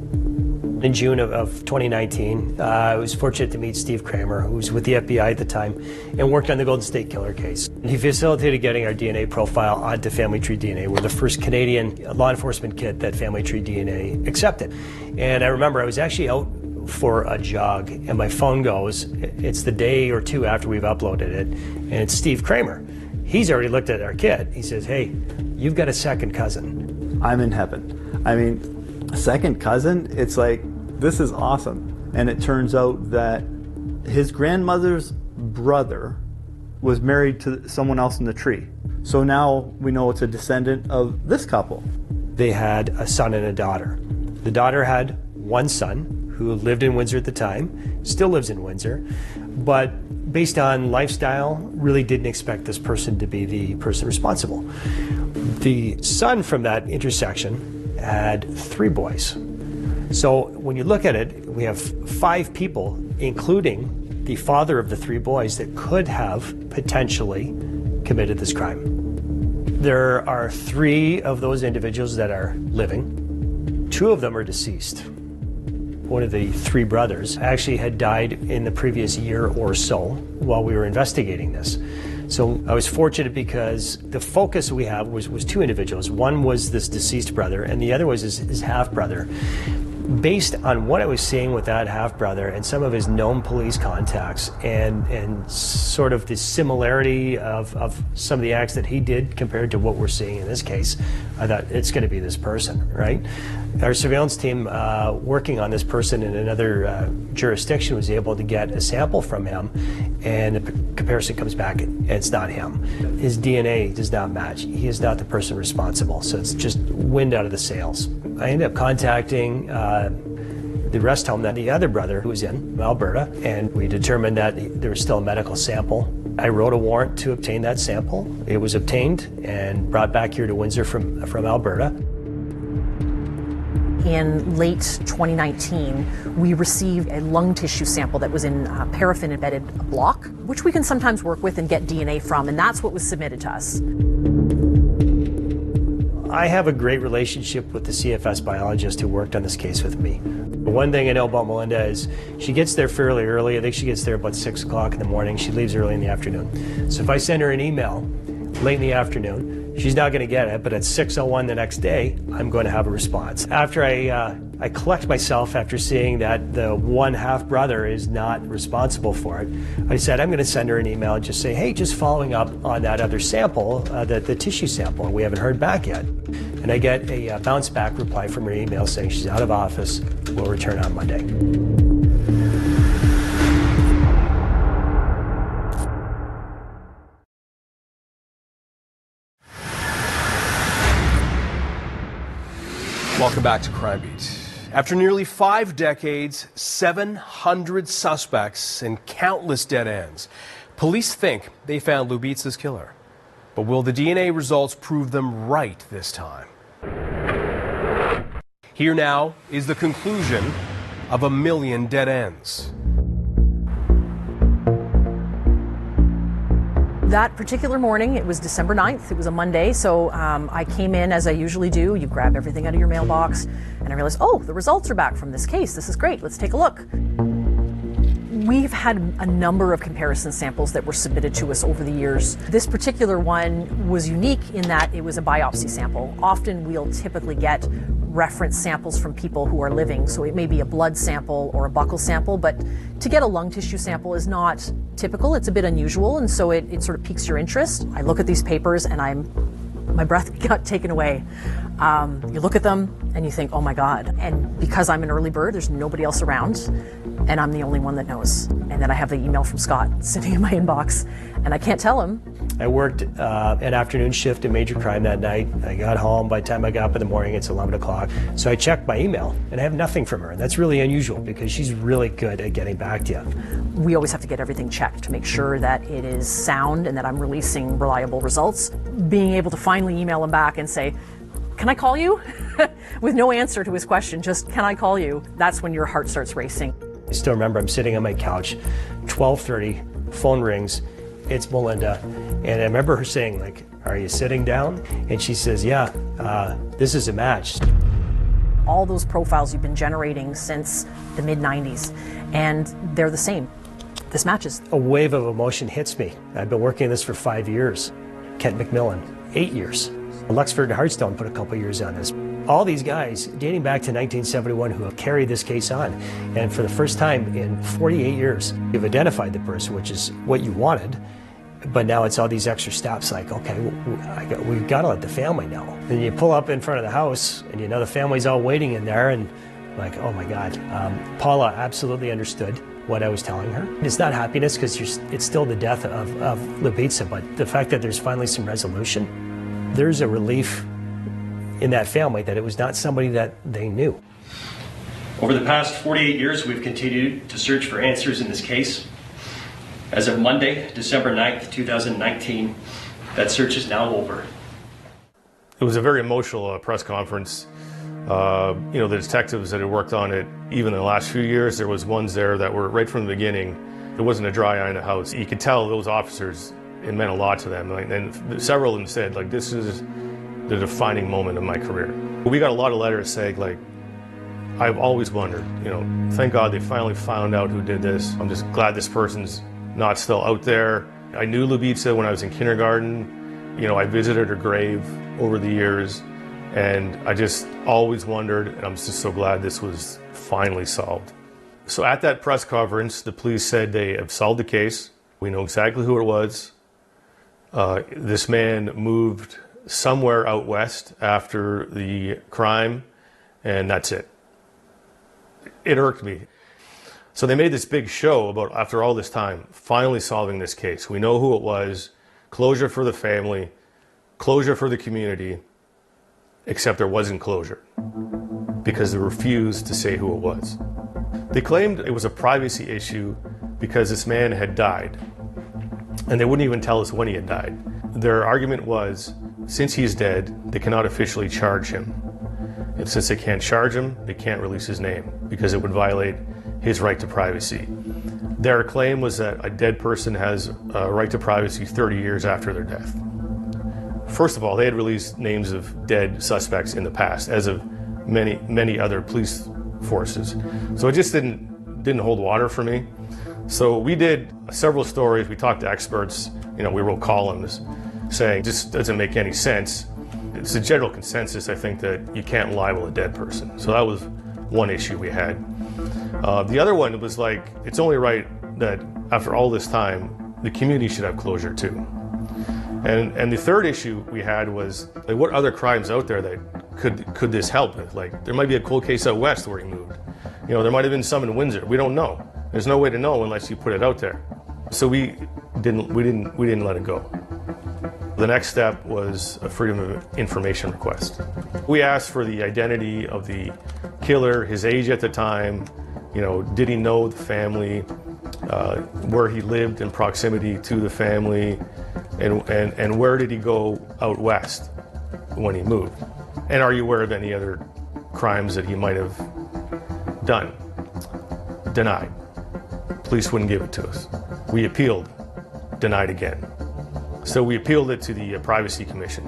In June of 2019, I was fortunate to meet Steve Kramer, who was with the FBI at the time, and worked on the Golden State Killer case. He facilitated getting our DNA profile onto Family Tree DNA. We're the first Canadian law enforcement kit that Family Tree DNA accepted. And I remember I was actually out for a jog, and my phone goes, it's the day or 2 after we've uploaded it, and it's Steve Kramer. He's already looked at our kit. He says, hey, you've got a second cousin. I'm in heaven. I mean, a second cousin, it's like, this is awesome. And it turns out that his grandmother's brother was married to someone else in the tree. So now we know it's a descendant of this couple. They had a son and a daughter. The daughter had one son who lived in Windsor at the time, still lives in Windsor, but based on lifestyle, really didn't expect this person to be the person responsible. The son from that intersection had 3 boys. So when you look at it, we have 5 people, including the father of the 3 boys, that could have potentially committed this crime. There are 3 of those individuals that are living. 2 of them are deceased. One of the 3 brothers actually had died in the previous year or so while we were investigating this. So I was fortunate because the focus we have was 2 individuals. One was this deceased brother, and the other was his half-brother. Based on what I was seeing with that half-brother and some of his known police contacts and sort of the similarity of some of the acts that he did compared to what we're seeing in this case, I thought it's going to be this person, right? Our surveillance team working on this person in another jurisdiction was able to get a sample from him, and the comparison comes back, it's not him. His DNA does not match. He is not the person responsible, so it's just wind out of the sails. I ended up contacting the rest home that the other brother who was in Alberta, and we determined that there was still a medical sample. I wrote a warrant to obtain that sample. It was obtained and brought back here to Windsor from Alberta. In late 2019, we received a lung tissue sample that was in paraffin-embedded block, which we can sometimes work with and get DNA from, and that's what was submitted to us. I have a great relationship with the CFS biologist who worked on this case with me. The one thing I know about Melinda is she gets there fairly early. I think she gets there about 6 o'clock in the morning. She leaves early in the afternoon. So if I send her an email late in the afternoon, she's not going to get it, but at 6:01 the next day, I'm going to have a response. After I collect myself after seeing that the one half-brother is not responsible for it, I said I'm going to send her an email and just say, hey, just following up on that other sample, the tissue sample, we haven't heard back yet. And I get a bounce back reply from her email saying she's out of office, will return on Monday. Welcome back to Crime Beat. After nearly 5 decades, 700 suspects, and countless dead ends, police think they found Lubitsa's killer. But will the DNA results prove them right this time? Here now is the conclusion of a million dead ends. That particular morning, it was December 9th, it was a Monday, so I came in as I usually do. You grab everything out of your mailbox, and I realized, oh, the results are back from this case. This is great, let's take a look. We've had a number of comparison samples that were submitted to us over the years. This particular one was unique in that it was a biopsy sample. Often we'll typically get reference samples from people who are living, so it may be a blood sample or a buccal sample, but to get a lung tissue sample is not typical. It's a bit unusual, and so it sort of piques your interest. I look at these papers and I'm My breath got taken away. You look at them and you think, oh my God. And because I'm an early bird, there's nobody else around, and I'm the only one that knows. And then I have the email from Scott sitting in my inbox, and I can't tell him. I worked an afternoon shift in major crime that night. I got home. By the time I got up in the morning, it's 11 o'clock. So I checked my email, and I have nothing from her. And that's really unusual because she's really good at getting back to you. We always have to get everything checked to make sure that it is sound and that I'm releasing reliable results. Being able to finally email him back and say, can I call you? With no answer to his question, just can I call you? That's when your heart starts racing. I still remember I'm sitting on my couch, 12:30, phone rings, it's Melinda. And I remember her saying, like, are you sitting down? And she says, yeah, this is a match. All those profiles you've been generating since the mid-90s, and they're the same. This matches. A wave of emotion hits me. I've been working on this for 5 years. Kent McMillan, 8 years. Luxford and Hartstone put a couple years on this. All these guys, dating back to 1971, who have carried this case on. And for the first time in 48 years, you've identified the person, which is what you wanted. But now it's all these extra steps like, okay, we've got to let the family know. Then you pull up in front of the house and you know the family's all waiting in there and like, oh my God. Paula absolutely understood what I was telling her. It's not happiness because it's still the death of Lubitsa, but the fact that there's finally some resolution, there's a relief in that family that it was not somebody that they knew. Over the past 48 years, we've continued to search for answers in this case. As of Monday, December 9th, 2019, that search is now over. It was a very emotional press conference. The detectives that had worked on it, even in the last few years, there was ones there that were right from the beginning. There wasn't a dry eye in the house. You could tell those officers, it meant a lot to them. And several of them said, like, this is the defining moment of my career. We got a lot of letters saying, like, I've always wondered, thank God they finally found out who did this. I'm just glad this person's not still out there. I knew Lubitsa when I was in kindergarten. I visited her grave over the years, and I just always wondered, and I'm just so glad this was finally solved. So at that press conference, the police said they have solved the case. We know exactly who it was. This man moved somewhere out west after the crime, and that's it. It irked me. So they made this big show about, after all this time, finally solving this case. We know who it was, closure for the family, closure for the community, except there wasn't closure because they refused to say who it was. They claimed it was a privacy issue because this man had died, and they wouldn't even tell us when he had died. Their argument was, since he's dead, they cannot officially charge him. And since they can't charge him, they can't release his name because it would violate his right to privacy. Their claim was that a dead person has a right to privacy 30 years after their death. First of all, they had released names of dead suspects in the past, as of many other police forces. So it just didn't hold water for me. So we did several stories. We talked to experts. We wrote columns saying this doesn't make any sense. It's a general consensus, I think, that you can't libel a dead person. So that was one issue we had. The other one was like, it's only right that after all this time, the community should have closure too. And the third issue we had was, like, what other crimes out there that could this help with? Like, there might be a cold case out west where he moved. There might have been some in Windsor. We don't know. There's no way to know unless you put it out there. So we didn't let it go. The next step was a Freedom of Information request. We asked for the identity of the killer, his age at the time, did he know the family, where he lived in proximity to the family, and where did he go out west when he moved? And are you aware of any other crimes that he might have done? Denied. Police wouldn't give it to us. We appealed, denied again. So we appealed it to the Privacy Commission.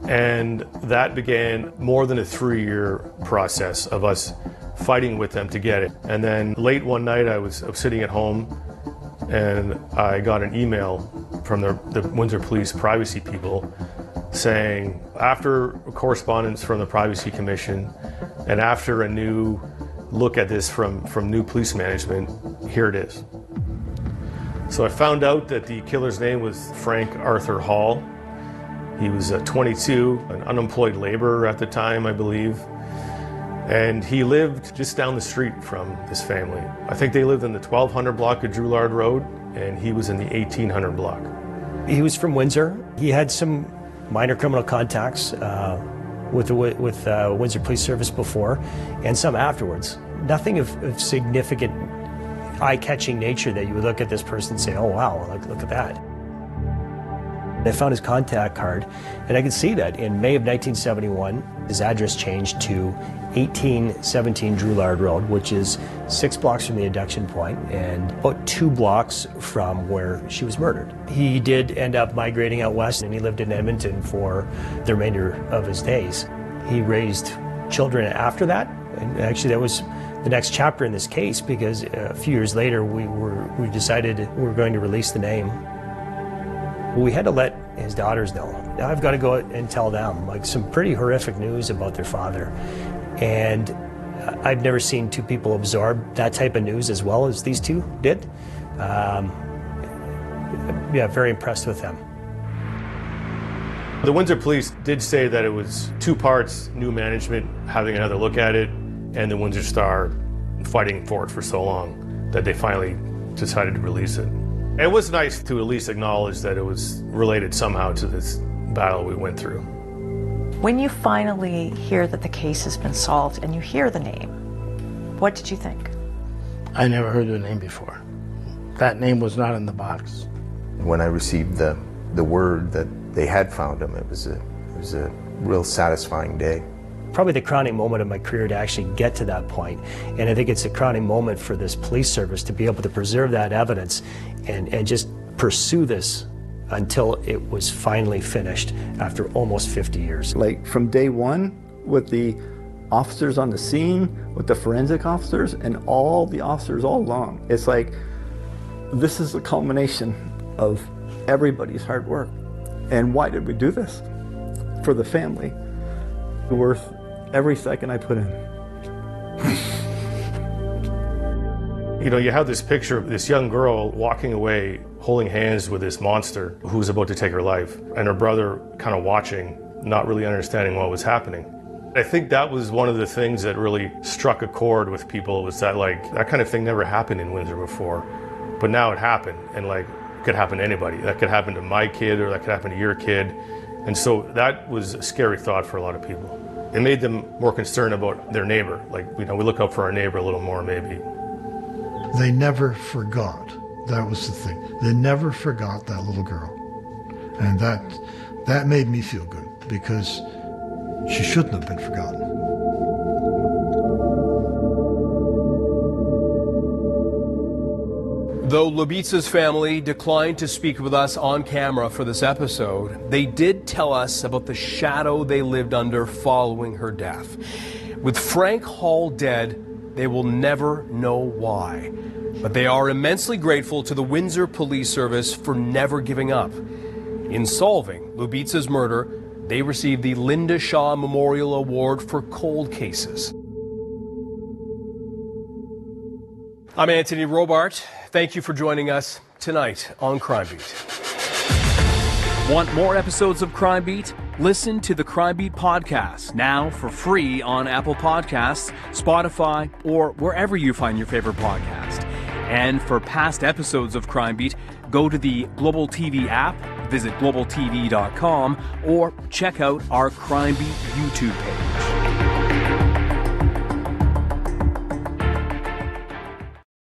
And that began more than a 3-year process of us fighting with them to get it. And then late one night, I was sitting at home and I got an email from the Windsor Police privacy people saying, after correspondence from the Privacy Commission and after a new look at this from new police management, here it is. So I found out that the killer's name was Frank Arthur Hall. He was 22, an unemployed laborer at the time, I believe. And he lived just down the street from this family. I think they lived in the 1200 block of Drouillard Road, and he was in the 1800 block. He was from Windsor. He had some minor criminal contacts with the Windsor Police Service before, and some afterwards. Nothing of significant eye-catching nature that you would look at this person and say, oh wow, look at that. I found his contact card, and I could see that in May of 1971, his address changed to 1817 Drouillard Road, which is 6 blocks from the abduction point and about 2 blocks from where she was murdered. He did end up migrating out west, and he lived in Edmonton for the remainder of his days. He raised children after that, and actually that was the next chapter in this case, because a few years later we decided we were going to release the name. We had to let his daughters know. Now I've got to go out and tell them, like, some pretty horrific news about their father. And I've never seen two people absorb that type of news as well as these two did. Yeah, very impressed with them. The Windsor Police did say that it was 2 parts, new management having another look at it, and the Windsor Star fighting for it for so long that they finally decided to release it. It was nice to at least acknowledge that it was related somehow to this battle we went through. When you finally hear that the case has been solved and you hear the name, what did you think? I never heard the name before. That name was not in the box. When I received the word that they had found him, it was a real satisfying day. Probably the crowning moment of my career to actually get to that point. And I think it's a crowning moment for this police service to be able to preserve that evidence and just pursue this until it was finally finished after almost 50 years. Like from day one, with the officers on the scene, with the forensic officers, and all the officers all along, it's like, this is the culmination of everybody's hard work. And why did we do this? For the family. Worth every second I put in. You know, you have this picture of this young girl walking away, holding hands with this monster who's about to take her life, and her brother kind of watching, not really understanding what was happening. I think that was one of the things that really struck a chord with people, was that, like, that kind of thing never happened in Windsor before, but now it happened, and like, it could happen to anybody. That could happen to my kid, or that could happen to your kid. And so that was a scary thought for a lot of people. It made them more concerned about their neighbor. Like, you know, we look out for our neighbor a little more, maybe. They never forgot. That was the thing. They never forgot that little girl. And that made me feel good, because she shouldn't have been forgotten. Though Lubitsa's family declined to speak with us on camera for this episode, they did tell us about the shadow they lived under following her death. With Frank Hall dead, they will never know why. But they are immensely grateful to the Windsor Police Service for never giving up. In solving Lubitsa's murder, they received the Linda Shaw Memorial Award for Cold Cases. I'm Anthony Robart. Thank you for joining us tonight on Crime Beat. Want more episodes of Crime Beat? Listen to the Crime Beat podcast now for free on Apple Podcasts, Spotify, or wherever you find your favorite podcast. And for past episodes of Crime Beat, go to the Global TV app, visit globaltv.com, or check out our Crime Beat YouTube page.